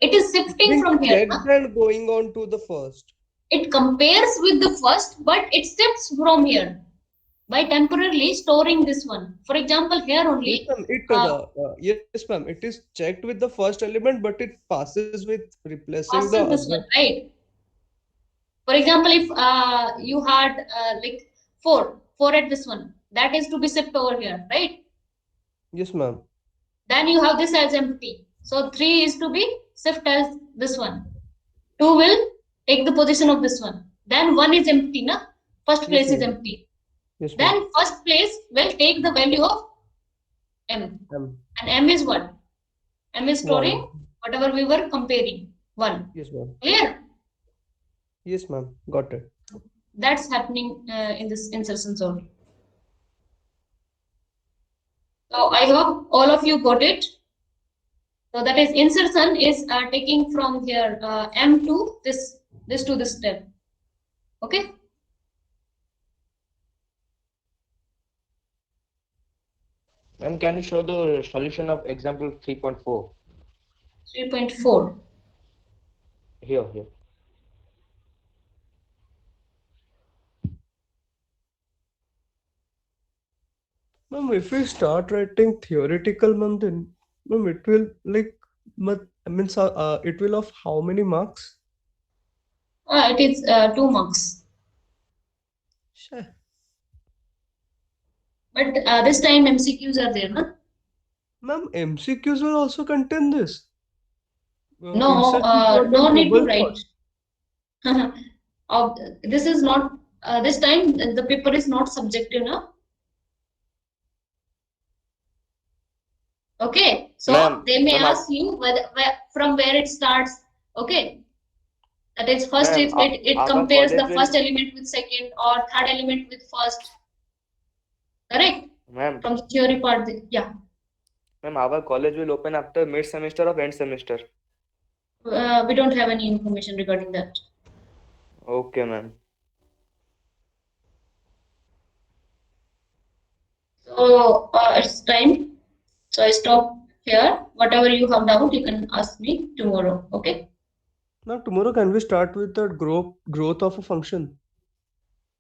it's shifting being from here, checked na? and going on to the first. It compares with the first, but it shifts from here by temporarily storing this one. For example, here Yes, only ma'am. uh, Yes, ma'am. It is checked with the first element, but it passes with replacing the passes other. this one, right? For example, if you had like four at this one, that is to be shipped over here, right? Yes, ma'am. Then you have this as empty. So 3 is to be shift as this one. 2 will take the position of this one. Then 1 is empty, na? First Yes, place is ma'am. empty. Yes, ma'am. Then first place will take the value of M. And M is what? M is One. storing whatever we were comparing. 1. Yes, ma'am. Clear? Yes, ma'am. Got it. That's happening in this insertion zone. So I hope all of you got it. So that is insertion is taking from here M to this to this step. Okay. Ma'am, can you show the solution of example 3.4? 3.4. Here. Ma'am, if we start writing theoretical, ma'am, then ma'am, it will like, it will of how many marks? It is 2 marks. Sure. But this time MCQs are there, no? Ma'am, MCQs will also contain this. No, Insertion thought no and need to bubble write. thought. This is not this time the paper is not subjective, no? Okay, so Ma'am, they may ma'am, ask you from where it starts. Okay, that is first ma'am, if it our compares the college will, first element with second or third element with first. Correct? ma'am, From the theory part, yeah. ma'am, our college will open after mid semester or end semester. We don't have any information regarding that. Okay, ma'am. So it's time. So I stop here. Whatever you have doubt, you can ask me tomorrow. Okay. Now tomorrow can we start with the growth of a function?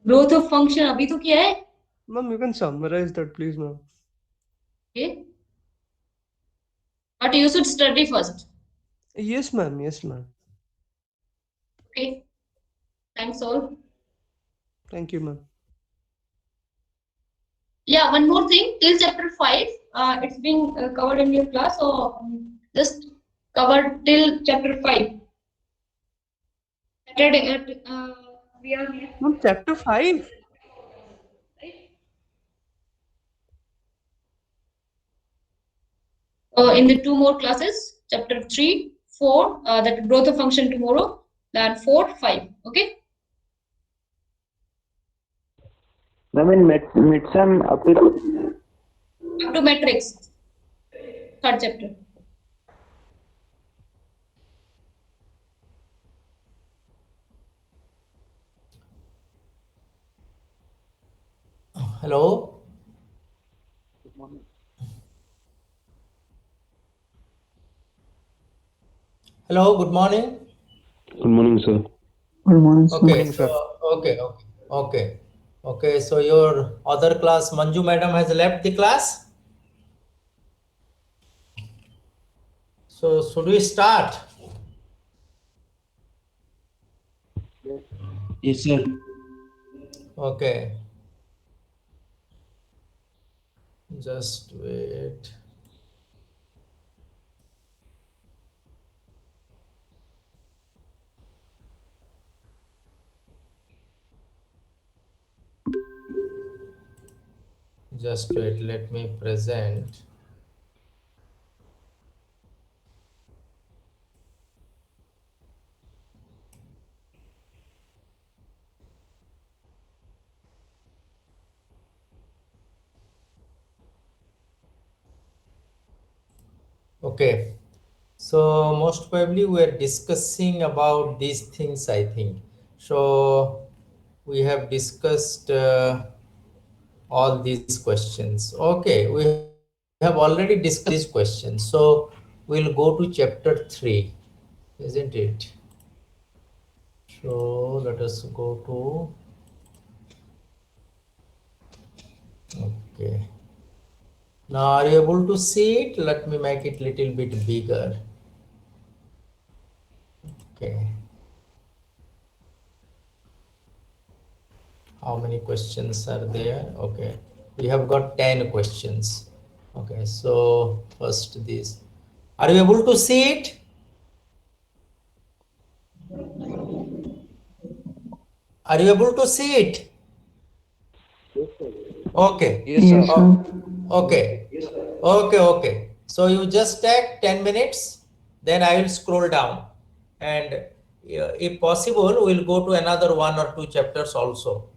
Growth of function अभी तो क्या है? Ma'am, you can summarize that, please, ma'am. Okay. But you should study first. Yes, ma'am. Yes, ma'am. Okay. Thanks all. Thank you, ma'am. Yeah, one more thing. Till chapter 5, it's been covered in your class. So just covered till chapter 5. Saturday, we are here. Ma'am, chapter 5. In the 2 more classes, chapter 3, 4, that growth of function tomorrow, then 4, 5. Okay. Ma'am, in mid-sem up to Up to matrix, third chapter. Hello. Hello. Good morning. Good morning, sir. Good morning, Okay. sir. Okay. So your other class, Manju madam, has left the class. So should we start? Yes, sir. Okay. Just wait. Just wait. Let me present. Okay. So most probably we are discussing about these things, I think. So we have discussed all these questions. Okay, we have already discussed these questions. So we'll go to chapter 3, isn't it? So let us go to, okay. Now are you able to see it? Let me make it little bit bigger. Okay. How many questions are there? Okay, we have got 10 questions. Okay, so first this. Are you able to see it? Are you able to see it? Okay. Yes, sir. Okay. So you just take 10 minutes, then I will scroll down. And if possible, we'll go to another 1 or 2 chapters also.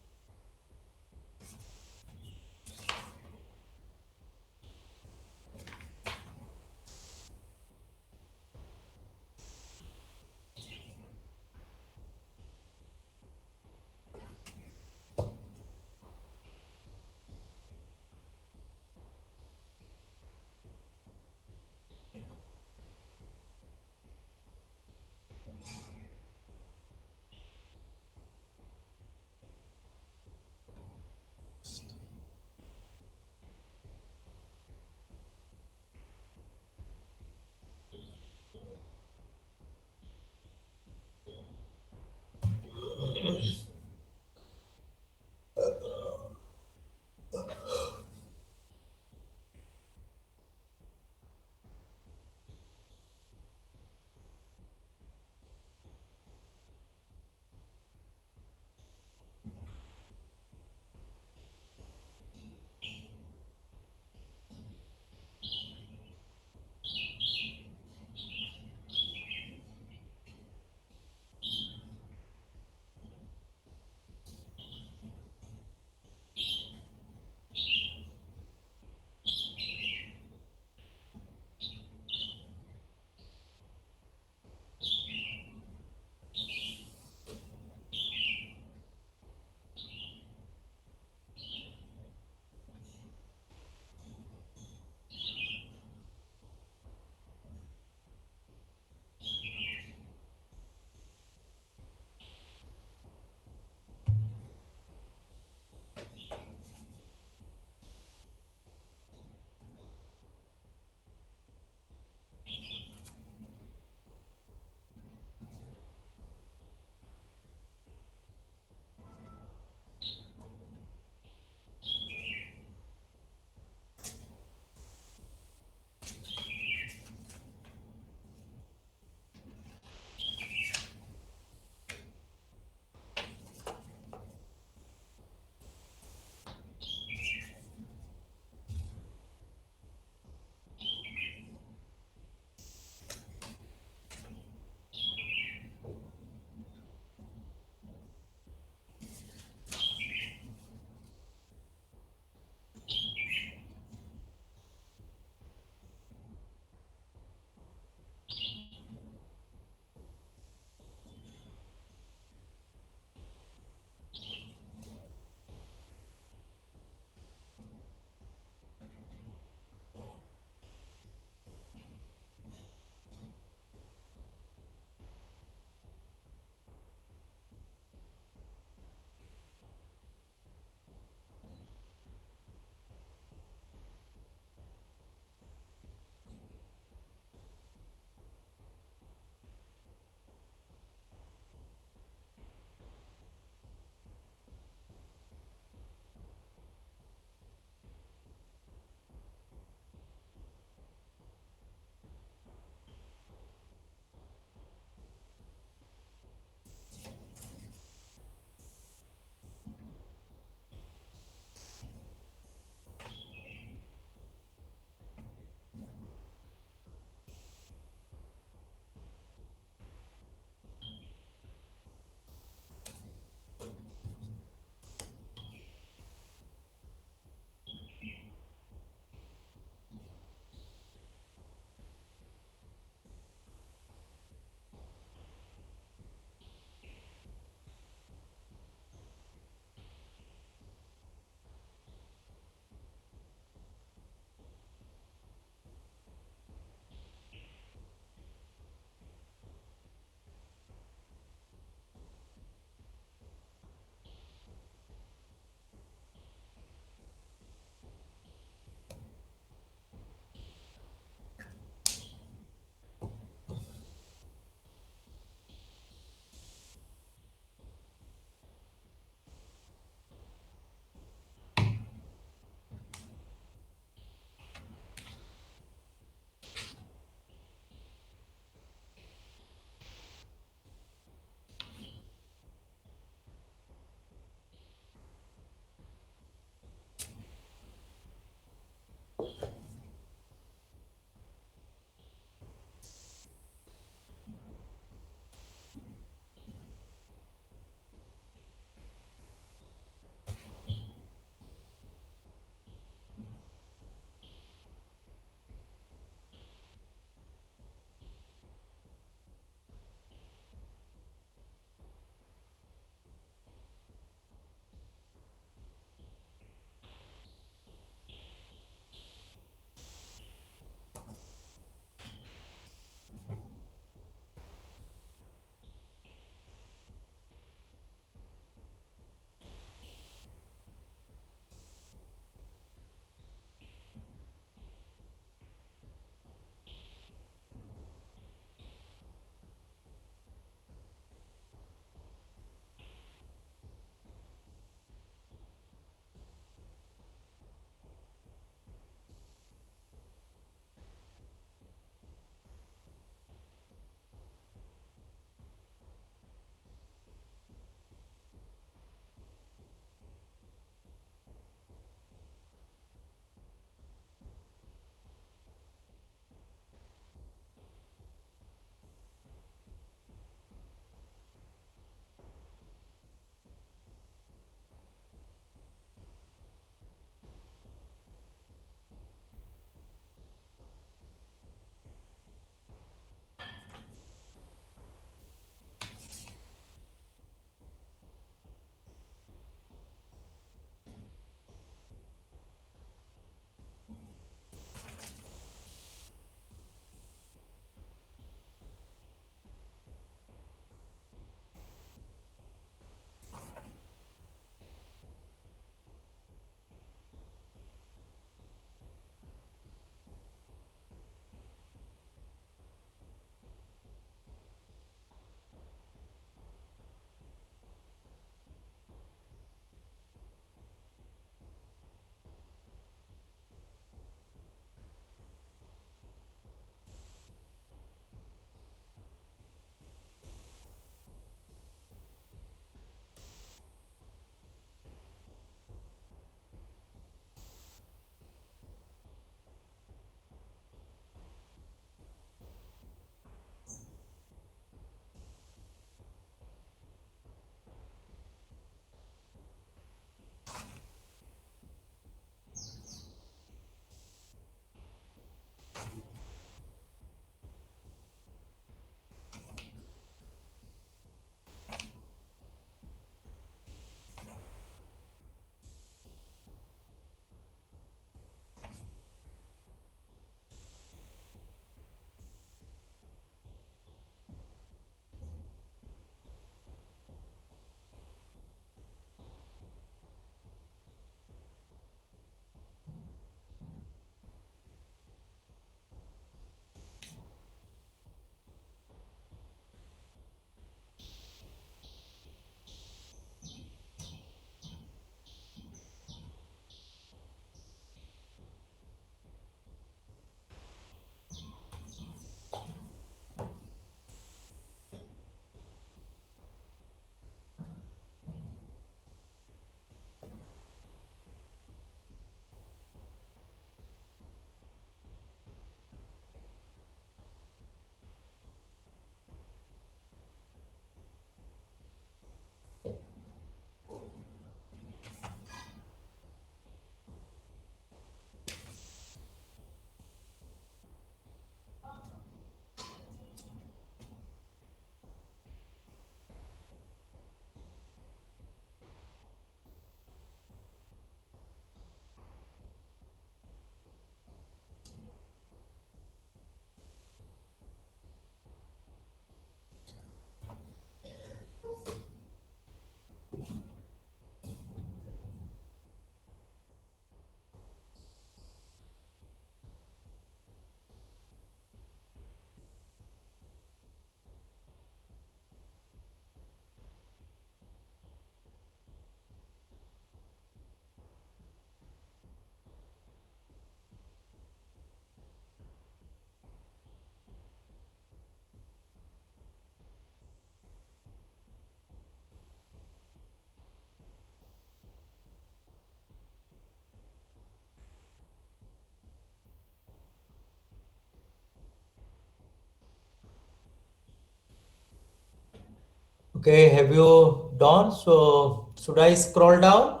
Okay, have you done? So should I scroll down?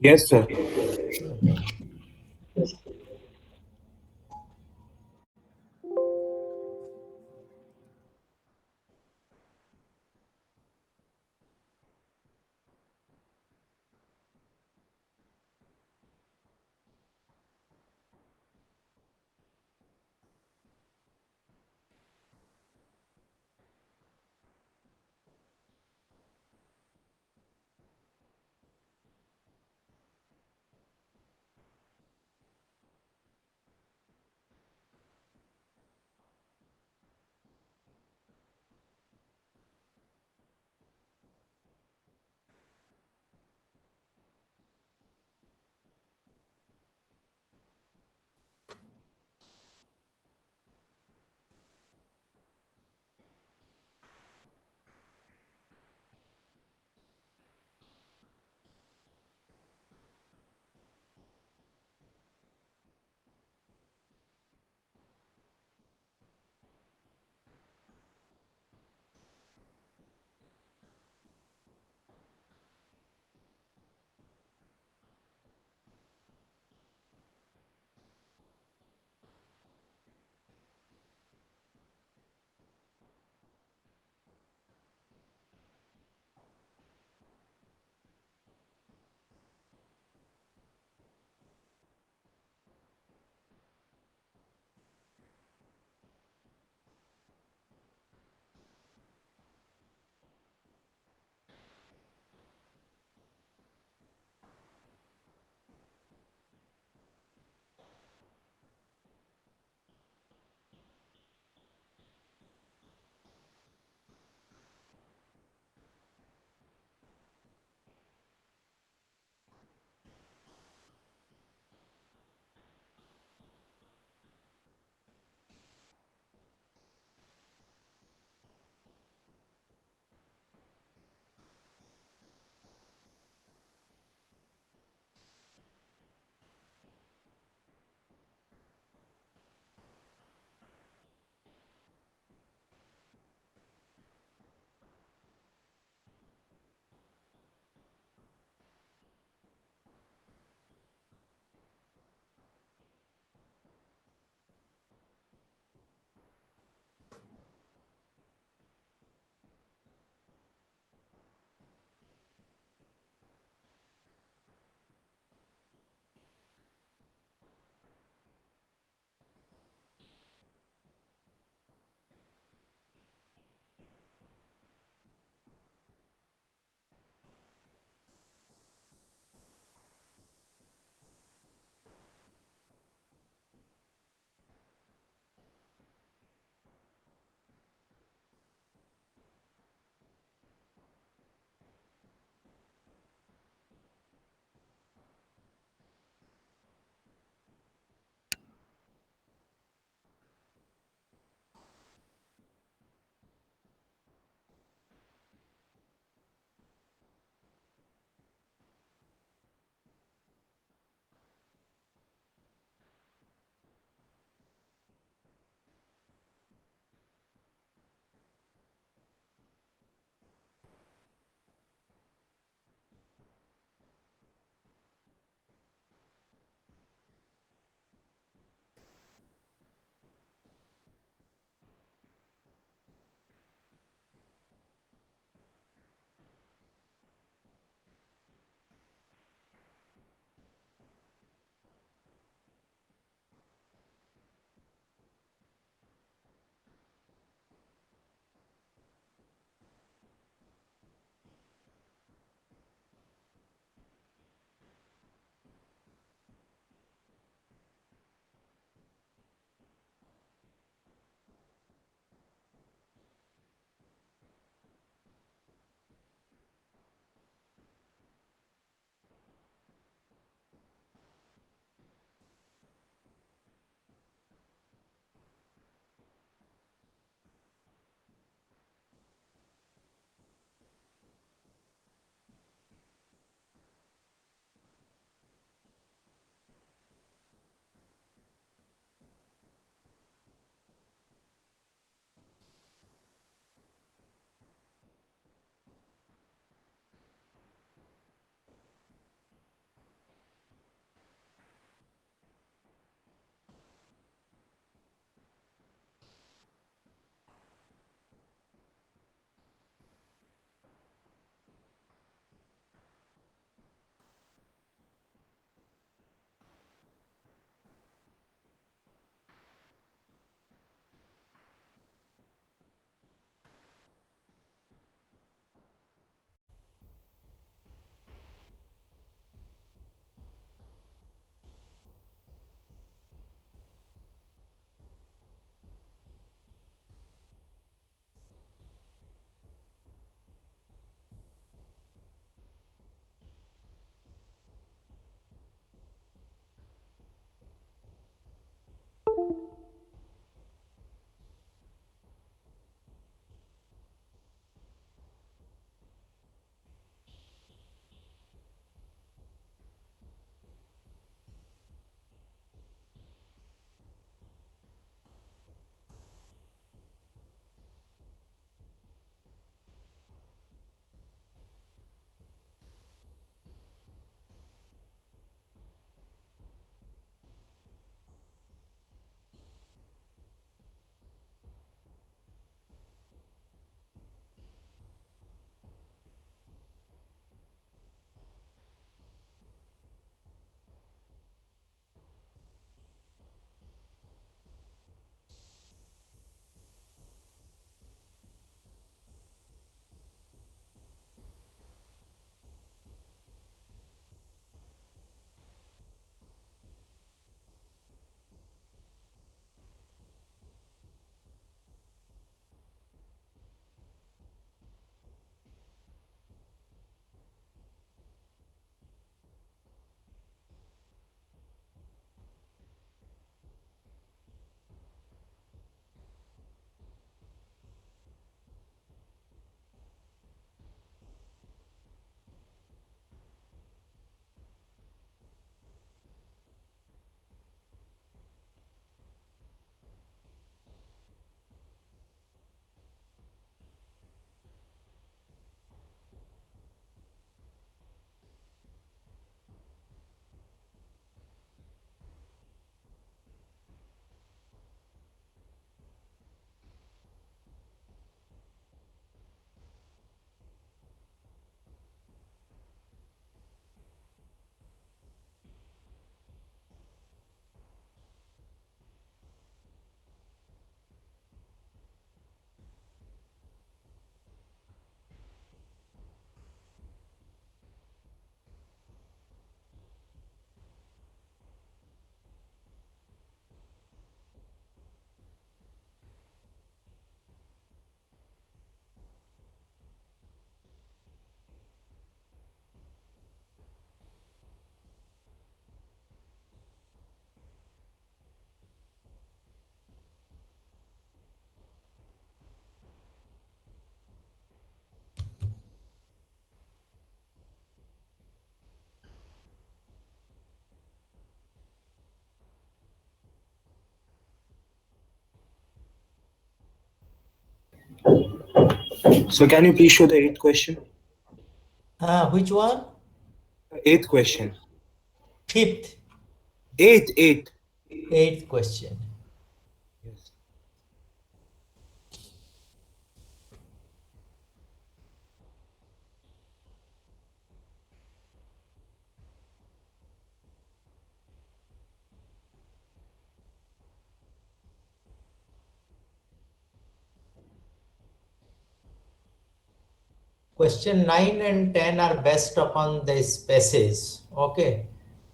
Yes, sir. Okay. So can you please show the eighth question? Which one? Eighth question. Fifth. Eighth. Eighth question. Yes. Question 9 and 10 are based upon the spaces. Okay.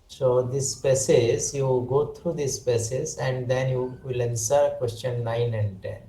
So these spaces, you go through these spaces and then you will answer question 9 and 10.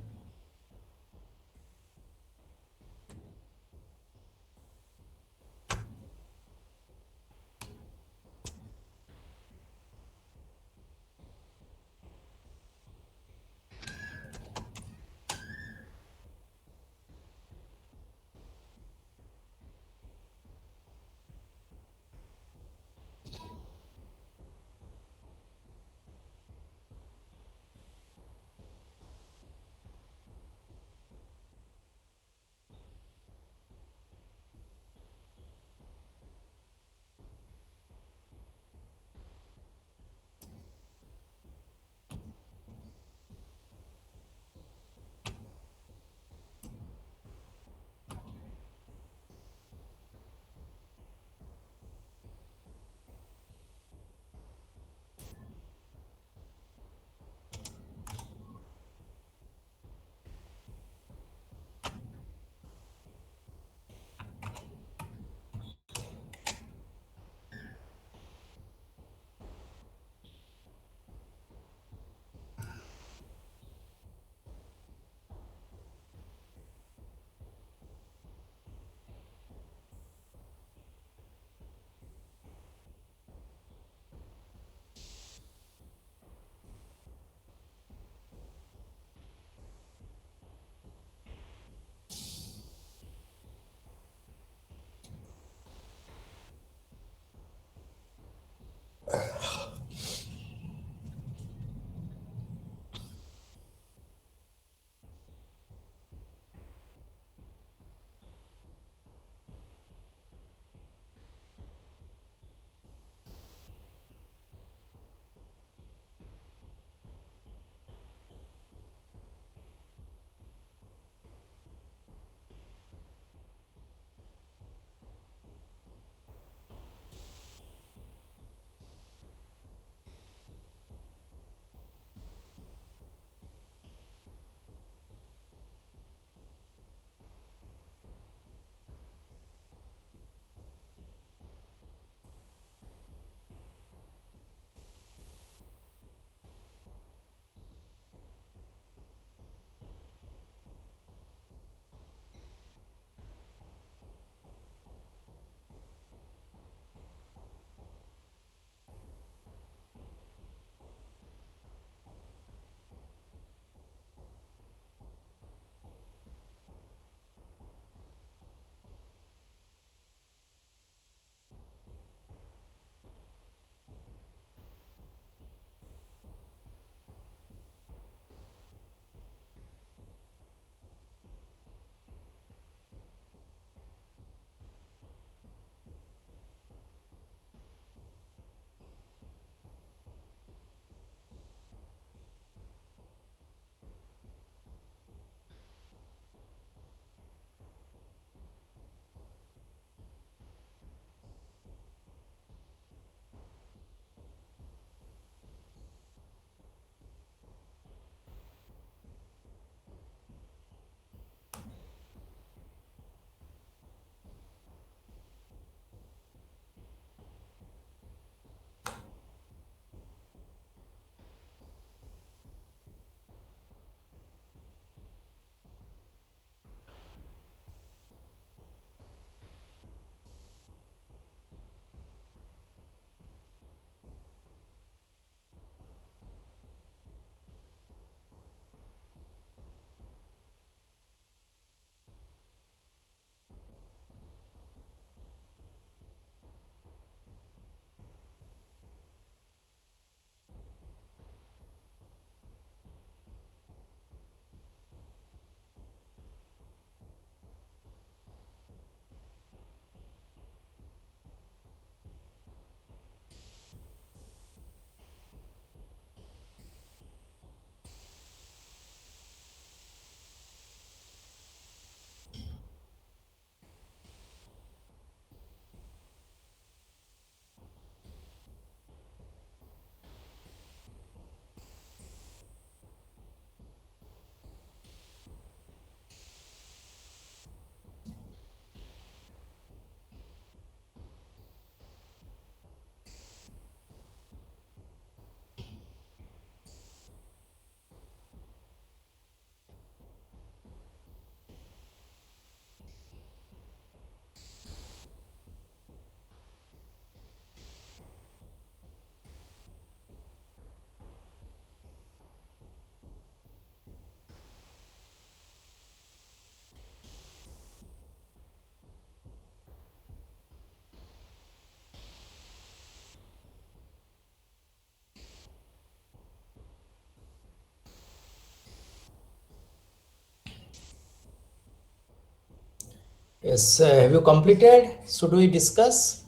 Yes, have you completed? Should we discuss?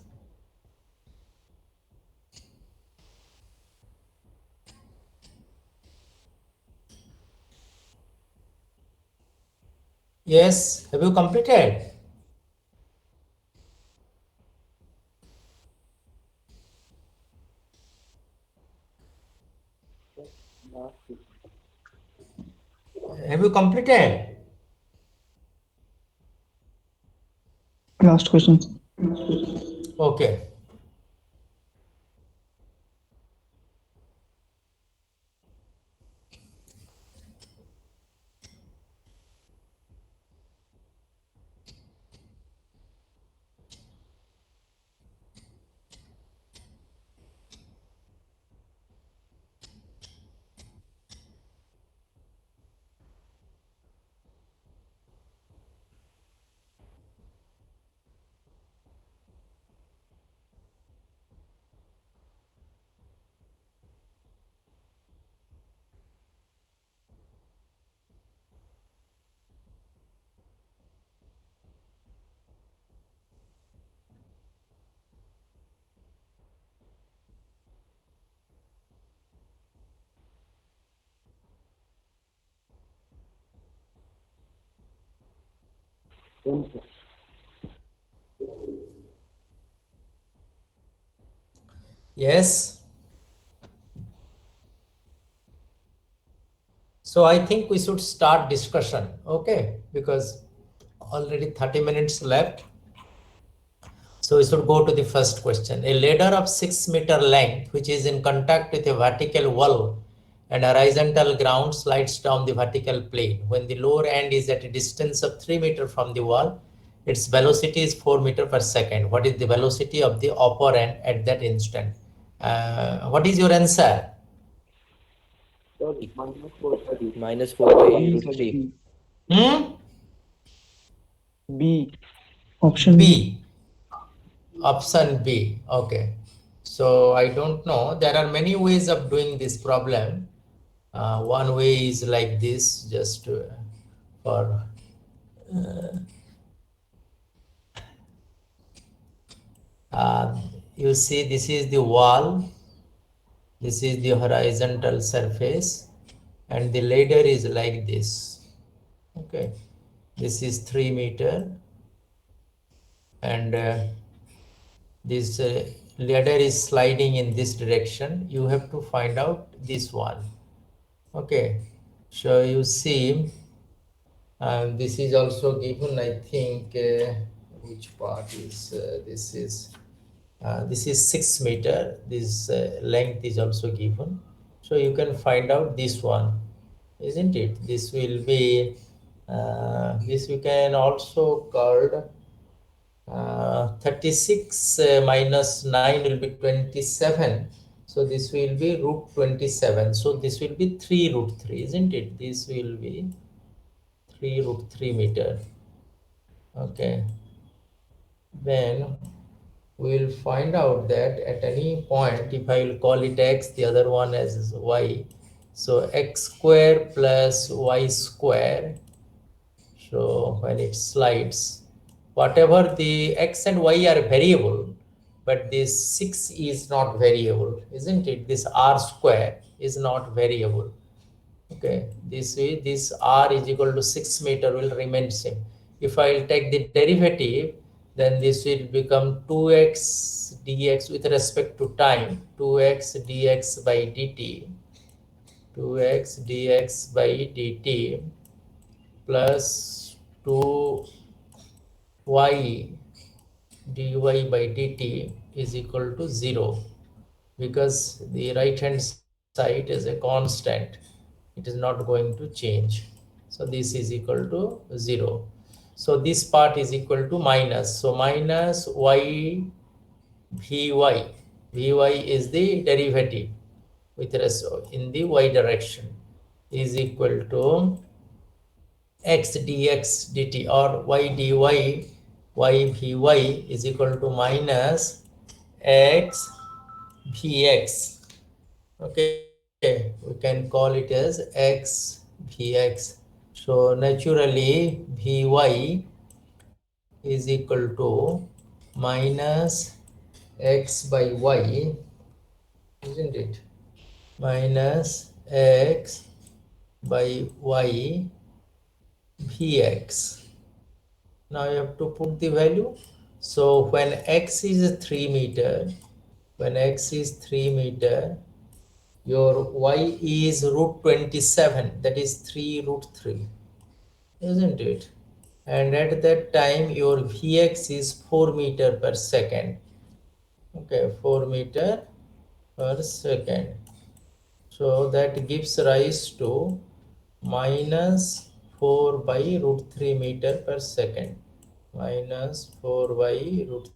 Yes, have you completed? Have you completed? Last question. Okay. Yes. So I think we should start discussion, okay? Because already 30 minutes left. So we should go to the first question. A ladder of 6-meter length, which is in contact with a vertical wall and horizontal ground, slides down the vertical plane. When the lower end is at a distance of 3 meters from the wall, its velocity is 4 meters per second. What is the velocity of the upper end at that instant? What is your answer? Minus 4 by e B, root sir, 3. B. Hmm? B. Option B. B. Option B. Okay. So I don't know. There are many ways of doing this problem. One way is like this, just for you see, this is the wall, this is the horizontal surface, and the ladder is like this. Okay, this is 3 meter, and this ladder is sliding in this direction. You have to find out this one. Okay, so you see, this is also given, I think, which part is this is 6 meter. This length is also given. So you can find out this one, isn't it? This will be, this we can also called 36 minus 9 will be 27. So this will be root 27. So this will be 3 root 3, isn't it? This will be 3 root 3 meter. Okay. Then we will find out that at any point, if I will call it x, the other one as y. So x square plus y square. So when it slides, whatever the x and y are variable, but this 6 is not variable, isn't it? This r square is not variable. Okay, this way this r is equal to 6 meter will remain same. If I will take the derivative, then this will become 2x dx with respect to time, 2x dx by dt, 2x dx by dt plus 2y dy by dt is equal to 0, because the right hand side is a constant. It is not going to change. So this is equal to 0. So this part is equal to minus. So minus y vy. Vy is the derivative with respect in the y direction is equal to x dx dt, or y dy y vy is equal to minus x vx. Okay, we can call it as x vx. So naturally vy is equal to is equal to minus x by y, isn't it? Minus x by y Vx. Now you have to put the value. So when x is 3 meter, when x is 3 meter, your y is root 27, that is 3 root 3, isn't it? And at that time your Vx is 4 meter per second. Okay, 4 meter per second. So that gives rise to minus 4 by root 3 meter per second. Minus 4 by root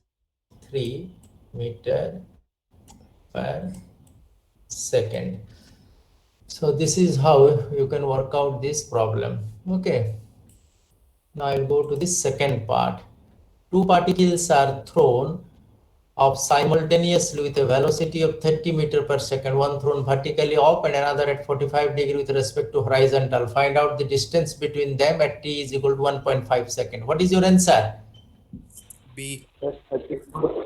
3 meter per second. So this is how you can work out this problem. Okay. Now I'll go to the second part. Two particles are thrown up simultaneously with a velocity of 30 meter per second, one thrown vertically up and another at 45 degree with respect to horizontal. Find out the distance between them at t is equal to 1.5 second. What is your answer? B. That's 34,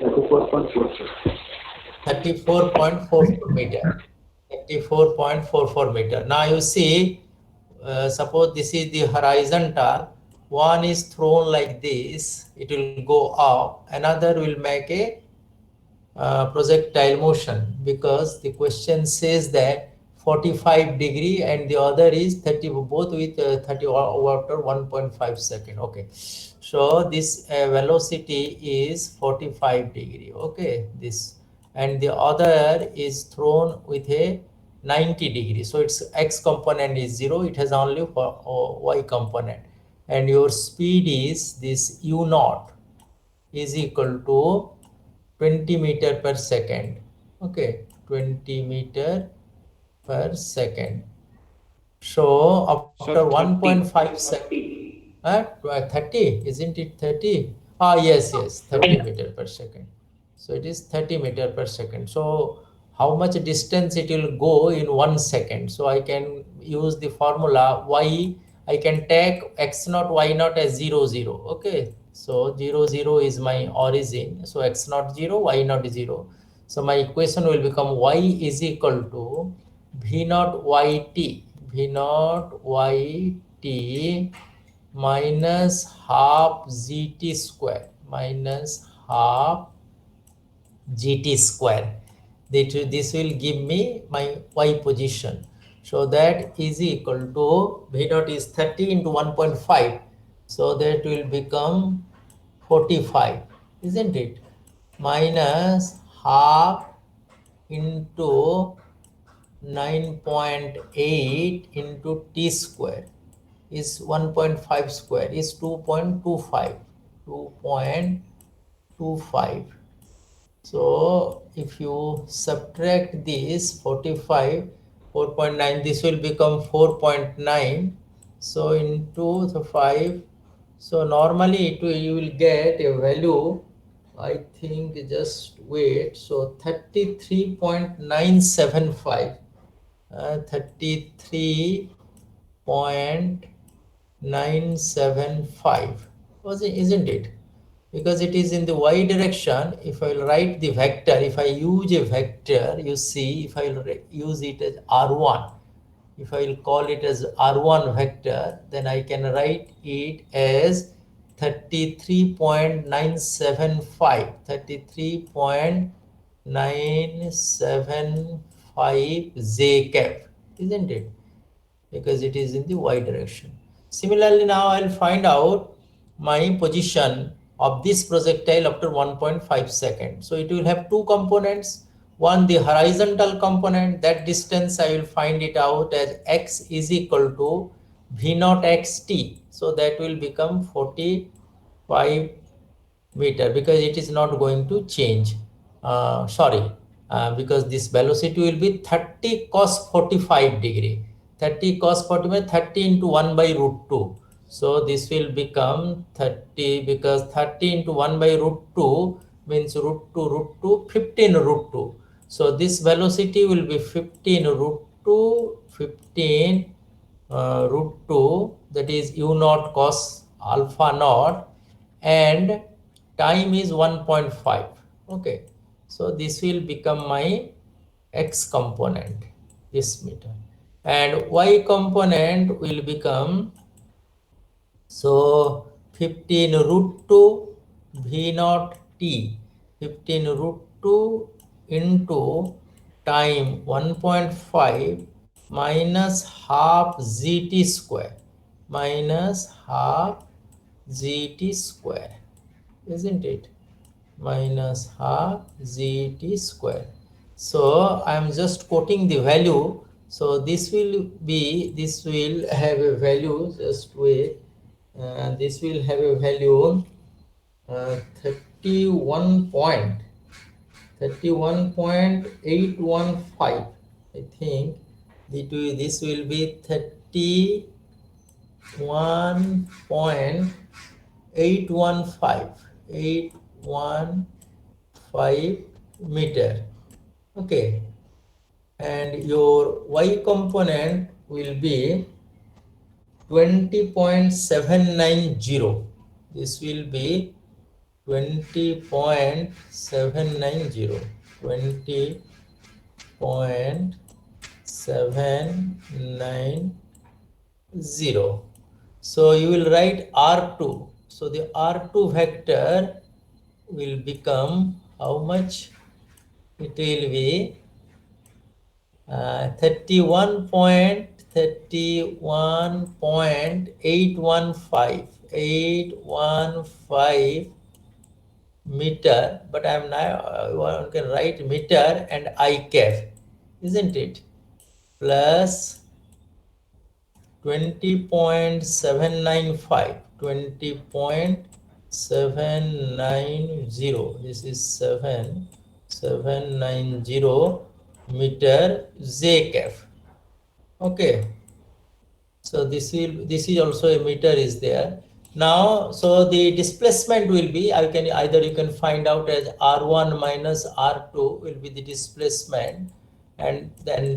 34.4. 34.44 meter. 34.44 meter. Now you see, suppose this is the horizontal, one is thrown like this, it will go up, another will make a projectile motion, because the question says that 45 degree and the other is 30, both with 30 after 1.5 second. Okay, so this velocity is 45 degree. Okay, this, and the other is thrown with a 90 degree, so its x component is 0, it has only y component, and your speed is this u naught is equal to 20 meter per second. Okay, 20 meter per second. So after So 30. 1.5 second, 30, isn't it 30? Ah, yes, yes, 30 meter per second. So it is 30 meter per second. So how much distance it will go in 1 second? So I can use the formula y, I can take x naught y naught as 0 0. Okay, so 0 0 is my origin, so x naught 0, y naught 0. So my equation will become y is equal to v naught yt, v naught yt minus half gt square, minus half gt square. This will give me my y position. So that is equal to v naught is 30 into 1.5. So that will become 45, isn't it? Minus half into 9.8 into t square is 1.5 square is 2.25. 2.25. So if you subtract this 45, 4.9, this will become 4.9. So into the 5. So normally you will get a value, I think, just wait. So 33.975. 33.975, isn't it? Because it is in the y direction. If I will write the vector, if I use a vector, you see, if I will use it as r1, if I will call it as r1 vector, then I can write it as 33.975, 33.975 j cap, isn't it? Because it is in the y direction. Similarly, now I'll find out my position of this projectile after 1.5 seconds. So it will have two components. One, the horizontal component, that distance I will find it out as x is equal to v naught xt. So that will become 45 meter, because it is not going to change. Because this velocity will be 30 cos 45 degree. 30 cos 45, 30 into 1 by root 2. So this will become 30, because 30 into 1 by root 2 means root 2, 15 root 2. So this velocity will be 15 root 2, 15 root 2, that is u naught cos alpha naught, and time is 1.5. Okay, so this will become my x component, this meter, and y component will become, so 15 root 2 v naught t, 15 root 2 into time 1.5 minus half gt square, minus half gt square, isn't it? Minus half gt square. So I am just quoting the value. So this will have a value, just wait, this will have a value 31.815. I think this will be 31.815 meter. Okay, and your y component will be 20.790. This will be 20.790, 20.790. So you will write R2. So the R2 vector will become how much? It will be 31.815 meter, but I'm now one can write meter and I cap, isn't it? Plus 20.795, 20.790. This is 790 meter j cap. Okay, so this is also a meter is there. Now, so the displacement will be, you can find out as R1 minus R2 will be the displacement, and then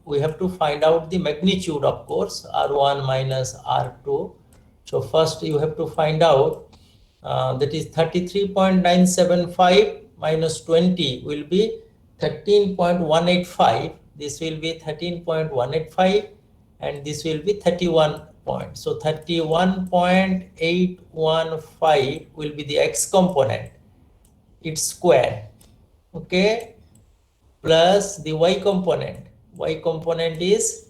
we have to find out the magnitude, of course, R1 minus R2. So first you have to find out that is 33.975 minus 20 will be 13.185. This will be 13.185 and this will be 31 point. So 31.815 will be the x component, its square. Okay, plus the y component. Y component is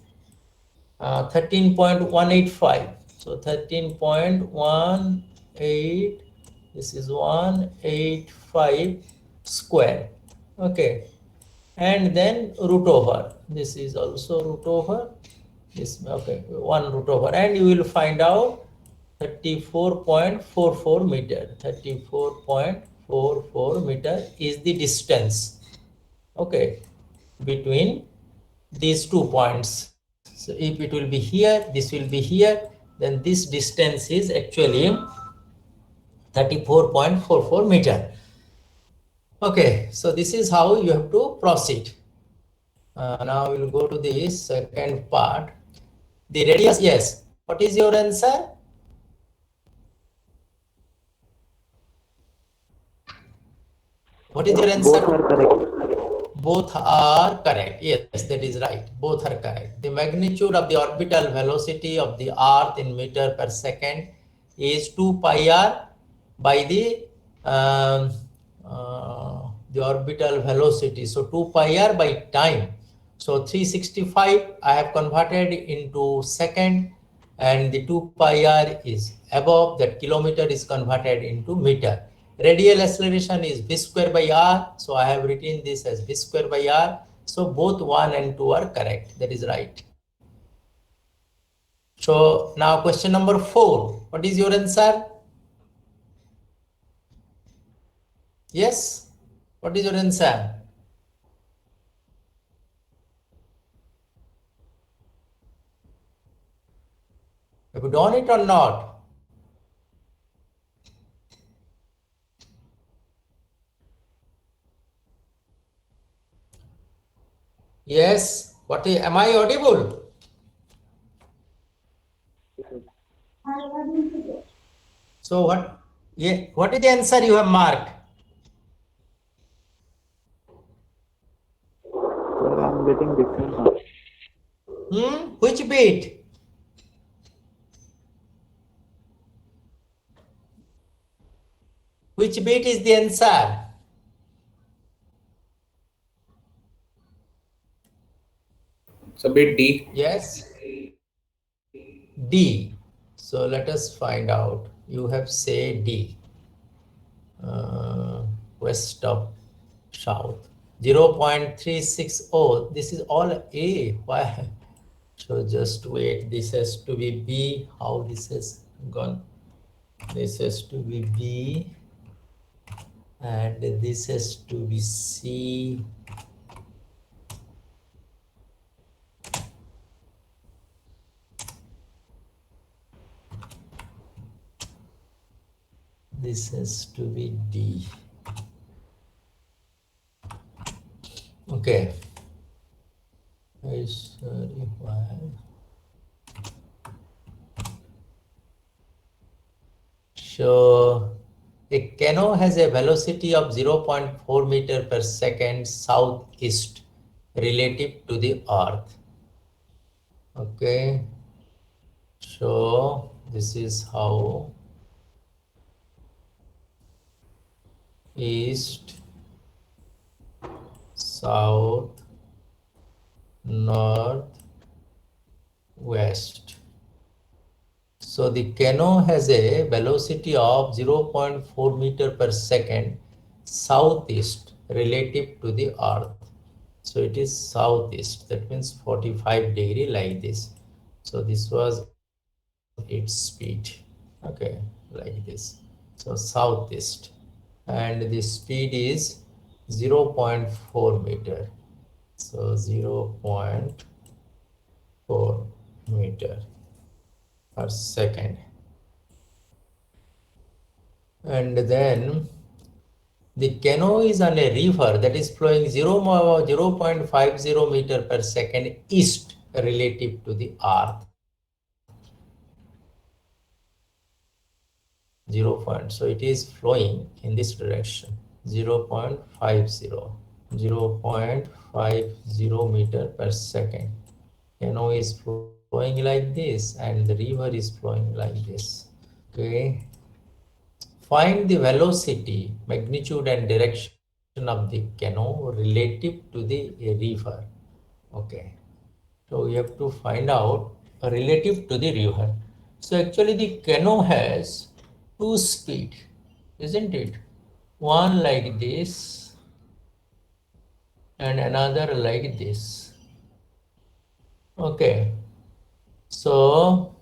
13.185. So 13.18, this is 185 square. Okay, and then root over. This is also root over. This, okay, 1 root over, and you will find out 34.44 meter. 34.44 meter is the distance, okay, between these 2 points. So if it will be here, this will be here, then this distance is actually 34.44 meter. Okay, so this is how you have to proceed. Now we'll go to the second part. The radius, yes. What is your answer? What is your answer? Both are correct. Both are correct. Yes, that is right. Both are correct. The magnitude of the orbital velocity of the Earth in meter per second is 2 pi r by the orbital velocity. So 2 pi r by time. So 365 I have converted into second, and the 2 pi r is above, that kilometer is converted into meter. Radial acceleration is v square by r, so I have written this as v square by r. So both 1 and 2 are correct. That is right. So now question number 4. What is your answer? Yes. What is your answer? Have you done it or not? Yes. What is, am I audible? So what? Yeah, what is the answer you have marked? Sir, I'm getting different answers. Which bit? Which bit is the answer? So bit D. Yes, D. So let us find out. You have said D. West of south. 0.360. This is all A. Why? So just wait. This has to be B. How this has gone? This has to be B. And this has to be C. This has to be D. Okay. Sorry, why? So a canoe has a velocity of 0.4 meter per second southeast relative to the earth. Okay. So this is how east, south, north, west. So the canoe has a velocity of 0.4 meter per second southeast relative to the earth. So it is southeast, that means 45 degree like this. So this was its speed. Okay, like this. So southeast. And the speed is 0.4 meter. So 0.4 meter per second. And then the canoe is on a river that is flowing 0.50 meter per second east relative to the earth. 0 point. So it is flowing in this direction. 0.50. 0.50 meter per second. Canoe is flowing like this and the river is flowing like this. Okay. Find the velocity, magnitude and direction of the canoe relative to the river. Okay. So we have to find out relative to the river. So actually the canoe has two speed, isn't it? One like this and another like this. Okay. So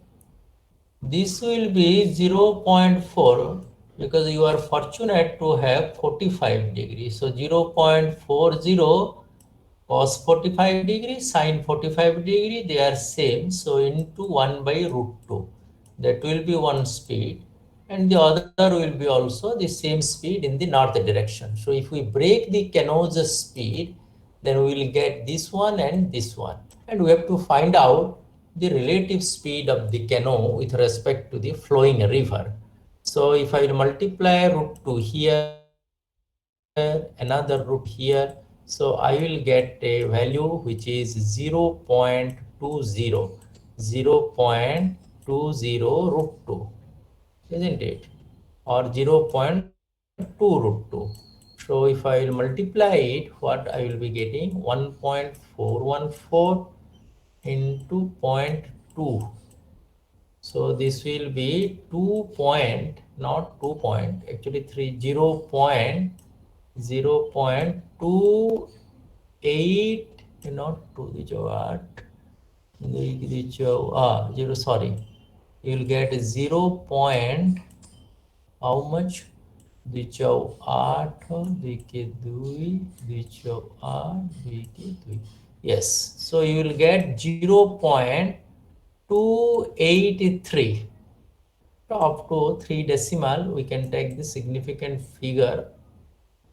this will be 0.4 because you are fortunate to have 45 degrees. So 0.40 cos 45 degree, sine 45 degree, they are same. So into 1 by root 2. That will be one speed. And the other will be also the same speed in the north direction. So if we break the canoe's speed, then we will get this one and this one. And we have to find out the relative speed of the canoe with respect to the flowing river. So if I multiply root 2 here, another root here, so I will get a value which is 0.20, 0.20 root 2, isn't it? Or 0.2 root 2. So if I will multiply it, what I will be getting 1.414 into 0.2. So this will be 2 point, not 2 point, actually 0.28, not 2, sorry. You will get 0 point, how much? 2 yes, so you will get 0.283. Up to 3 decimal, we can take the significant figure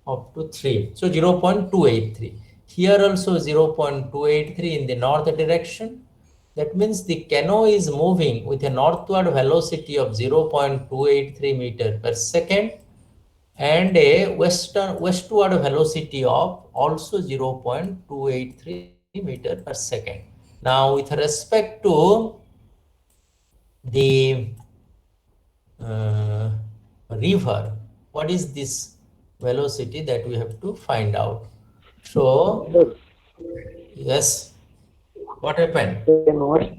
up to 3. So 0.283. Here also 0.283 in the north direction That means the canoe is moving with a northward velocity of 0.283 meter per second and a westward velocity of also 0.283 meter per second. Now, with respect to the uh, river, what is this velocity that we have to find out? So, yes, what happened? Canoe is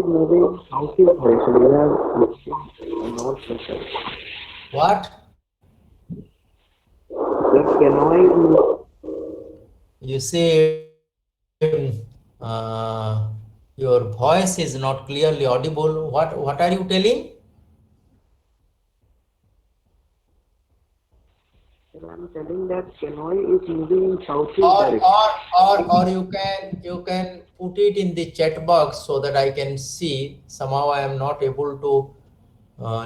moving southeast direction. We are looking north side. What? The canoe You see, your voice is not clearly audible. What are you telling? I'm telling that canoe is moving in southeast Or direction. you can put it in the chat box so that I can see. Somehow I am not able to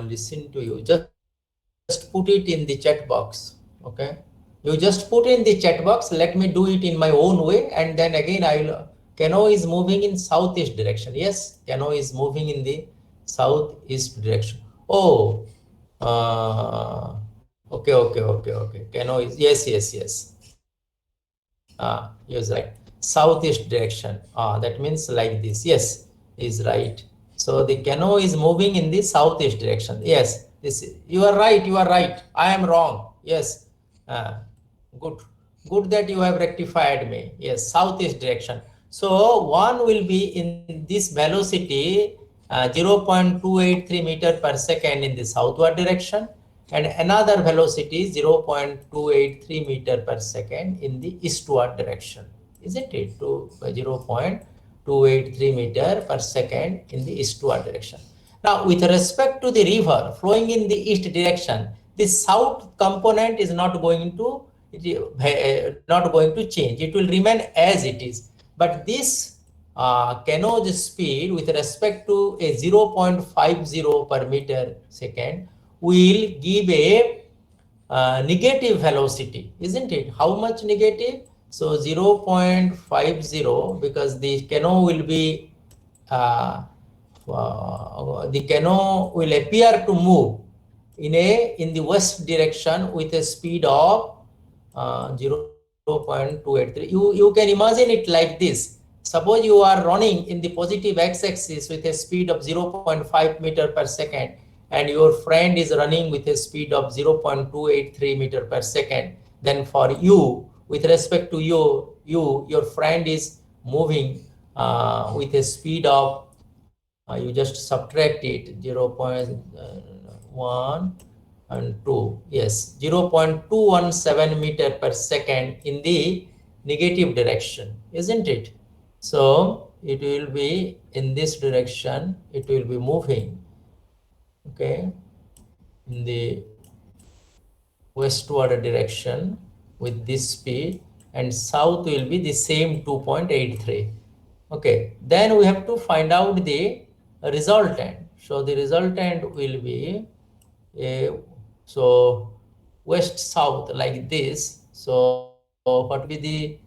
listen to you. Just put it in the chat box. Okay. You just put in the chat box. Let me do it in my own way, and then again I will. Canoe is moving in southeast direction. Yes, canoe is moving in the southeast direction. Oh, okay. Canoe is yes. Yes, right. Southeast direction. That means like this. Yes, is right. So the canoe is moving in the southeast direction. Yes, this you are right. You are right. I am wrong. Yes. Good. Good that you have rectified me. Yes, southeast direction. So one will be in this velocity 0.283 meter per second in the southward direction, and another velocity 0.283 meter per second in the eastward direction, isn't it? To 0.283 meter per second in the eastward direction. Now, with respect to the river flowing in the east direction, the south component is not going to change. It will remain as it is. But this canoe's speed with respect to a 0.50 per meter second will give a negative velocity, isn't it? How much negative? So 0.50, because the canoe will be the canoe will appear to move in the west direction with a speed of 0.283. You can imagine it like this. Suppose you are running in the positive x-axis with a speed of 0.5 meter per second, and your friend is running with a speed of 0.283 meter per second. Then for you, with respect to your friend is moving with a speed of you just subtract it 0.1 and 2, yes, 0.217 meter per second in the negative direction, isn't it? So it will be in this direction, it will be moving, okay, in the westward direction with this speed, and south will be the same 2.83. Okay, then we have to find out the resultant. So the resultant will be a, so west south like this. So what will be the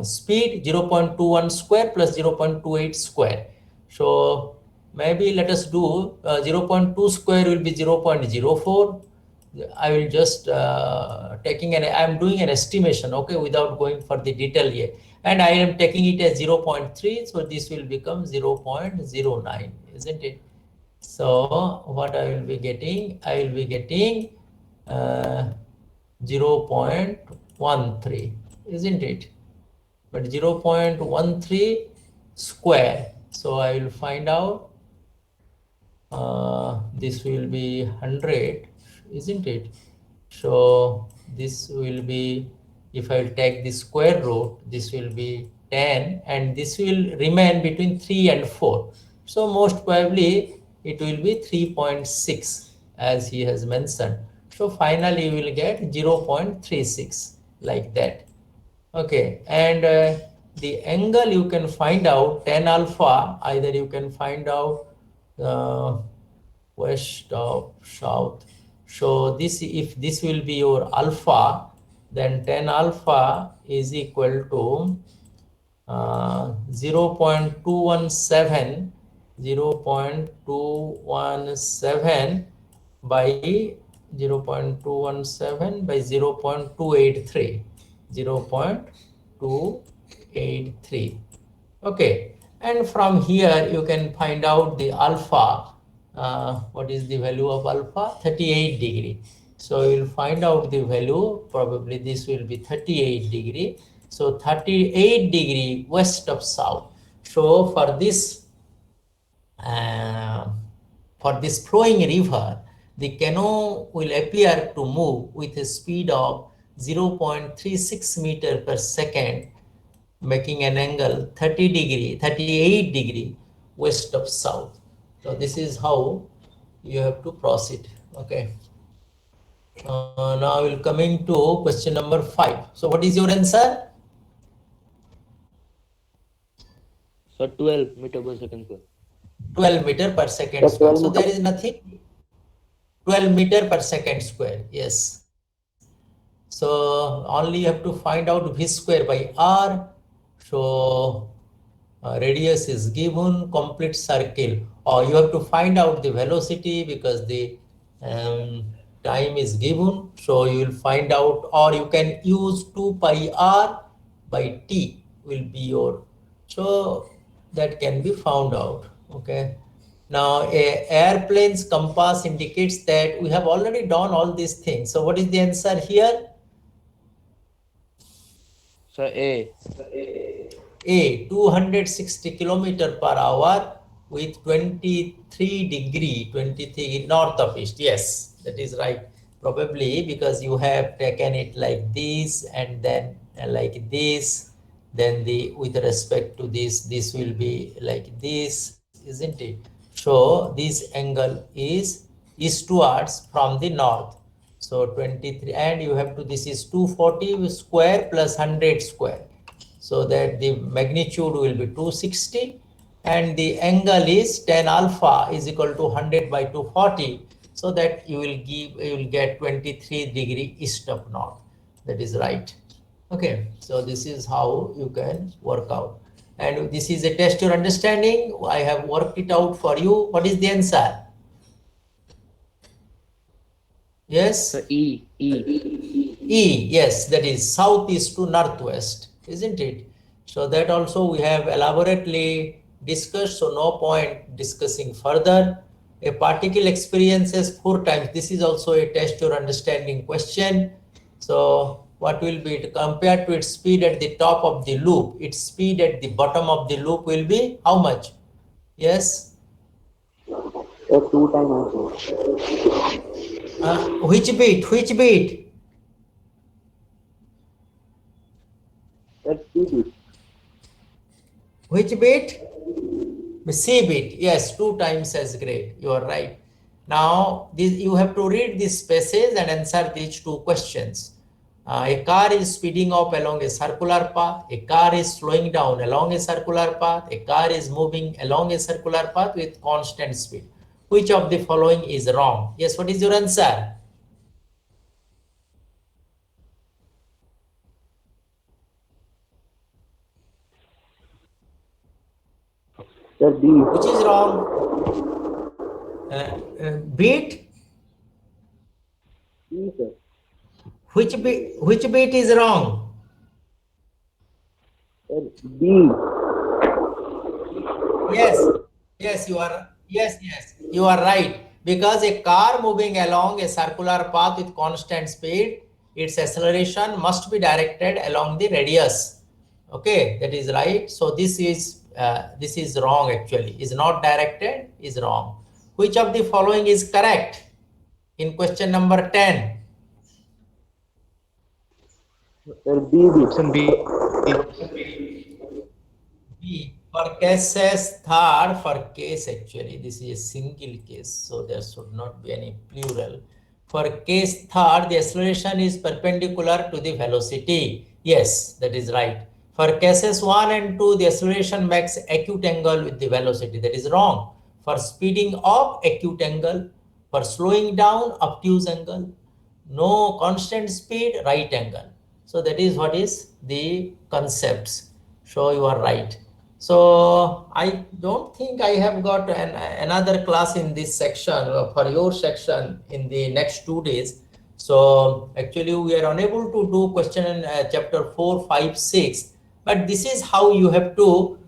speed? 0.21 square plus 0.28 square. So maybe let us do 0.2 square will be 0.04. I will just I'm doing an estimation, okay, without going for the detail here. And I am taking it as 0.3, so this will become 0.09, isn't it? So what I will be getting? I will be getting 0.13, isn't it? But 0.13 square. So I will find out this will be 100, isn't it? So this will be, if I will take the square root, this will be 10, and this will remain between 3 and 4. So most probably it will be 3.6 as he has mentioned. So finally you will get 0.36 like that. Okay, and the angle you can find out tan alpha, either you can find out uh, west of south. So this, if this will be your alpha, then tan alpha is equal to 0.217 0.217 by 0.217 by 0.283 0.283. Okay, and from here you can find out the alpha. What is the value of alpha? 38 degree. So you will find out the value, probably this will be 38 degree. So 38 degree west of south. So uh, for this flowing river, the canoe will appear to move with a speed of 0.36 meter per second, making an angle 38 degree west of south. So this is how you have to proceed. Okay. Now we'll coming to question number 5. So what is your answer? So 12 meter per second square. 12 meter per second square. So there is nothing. 12 meter per second square. Yes. So only you have to find out v square by r. So radius is given, complete circle, or you have to find out the velocity because the time is given. So you will find out, or you can use 2 pi r by t will be your, so that can be found out. Okay. Now a airplane's compass indicates that we have already done all these things. So what is the answer here? So A. A 260 kilometer per hour with 23 north of east. Yes, that is right. Probably because you have taken it like this and then like this, then the with respect to this will be like this, isn't it? So this angle is eastwards from the north. So 23, and you have to, this is 240 square plus 100 square. So that the magnitude will be 260 and the angle is tan alpha is equal to 100 by 240. So that you will get 23 degree east of north. That is right. Okay, so this is how you can work out. And this is a test your understanding. I have worked it out for you. What is the answer? Yes? So E. Yes, that is southeast to northwest, isn't it? So that also we have elaborately discussed, so no point discussing further. A particle experiences 4 times. This is also a test your understanding question. So what will be it compared to its speed at the top of the loop? Its speed at the bottom of the loop will be how much? Yes? 2 times also. Which bit? Which bit? That's 2 bit. Which bit? C bit. Yes, 2 times as great. You are right. Now, this, you have to read these spaces and answer these 2 questions. A car is speeding up along a circular path. A car is slowing down along a circular path. A car is moving along a circular path with constant speed. Which of the following is wrong? Yes, what is your answer? That's B. Which is wrong? Bit? B, sir. Which bit is wrong? B. Yes, you are right. Because a car moving along a circular path with constant speed, its acceleration must be directed along the radius. Okay, that is right. So this is wrong actually. Is not directed, is wrong. Which of the following is correct? In question number 10. Sir, B bit. Option B. B. For cases third, for case actually, this is a single case, so there should not be any plural. For case third, the acceleration is perpendicular to the velocity. Yes, that is right. For cases 1 and 2, the acceleration makes acute angle with the velocity. That is wrong. For speeding up, acute angle. For slowing down, obtuse angle. No constant speed, right angle. So that is what is the concepts. So you are right. So I don't think I have got another class in this section for your section in the next 2 days. So actually we are unable to do question in chapter 4, 5, 6. But this is how you have to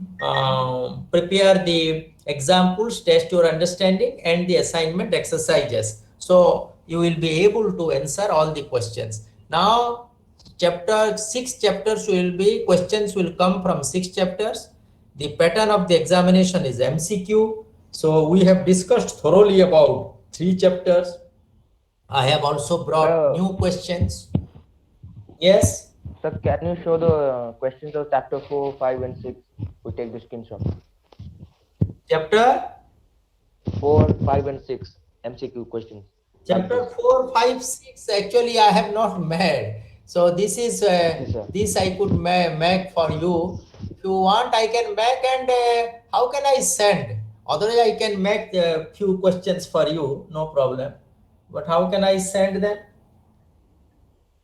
prepare the examples, test your understanding and the assignment exercises. So you will be able to answer all the questions. Now chapter 6 chapters will be questions will come from 6 chapters. The pattern of the examination is MCQ. So we have discussed thoroughly about 3 chapters. I have also brought new questions. Yes. Sir, can you show the questions of chapter 4, 5, and 6? We take the screenshot. Chapter 4, 5, and 6 MCQ questions. Chapter 4, 5, 6. Actually, I have not made. So this is this I could make for you. If you want, I can make. And how can I send? Otherwise, I can make a few questions for you. No problem. But how can I send them?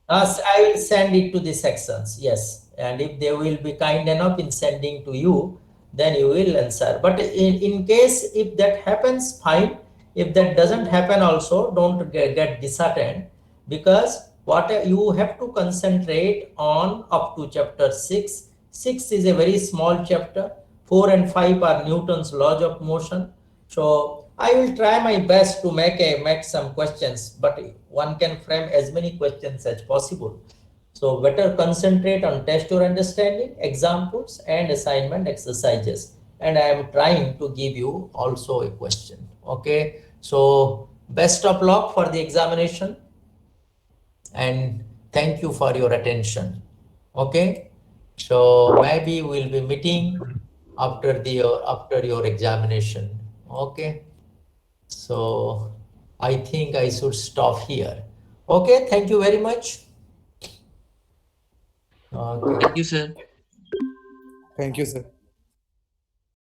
I will send it to the sections. Yes, and if they will be kind enough in sending to you, then you will answer. But in case if that happens, fine. If that doesn't happen also, don't get disheartened, because what you have to concentrate on up to chapter 6. 6 is a very small chapter. 4 and 5 are Newton's laws of motion. So I will try my best to make some questions, but one can frame as many questions as possible. So better concentrate on test your understanding, examples, and assignment exercises. And I am trying to give you also a question. Okay. So best of luck for the examination, and thank you for your attention. Okay. So maybe we'll be meeting after your examination. Okay. So I think I should stop here. Okay, thank you very much. Okay. Thank you, sir. Thank you, sir.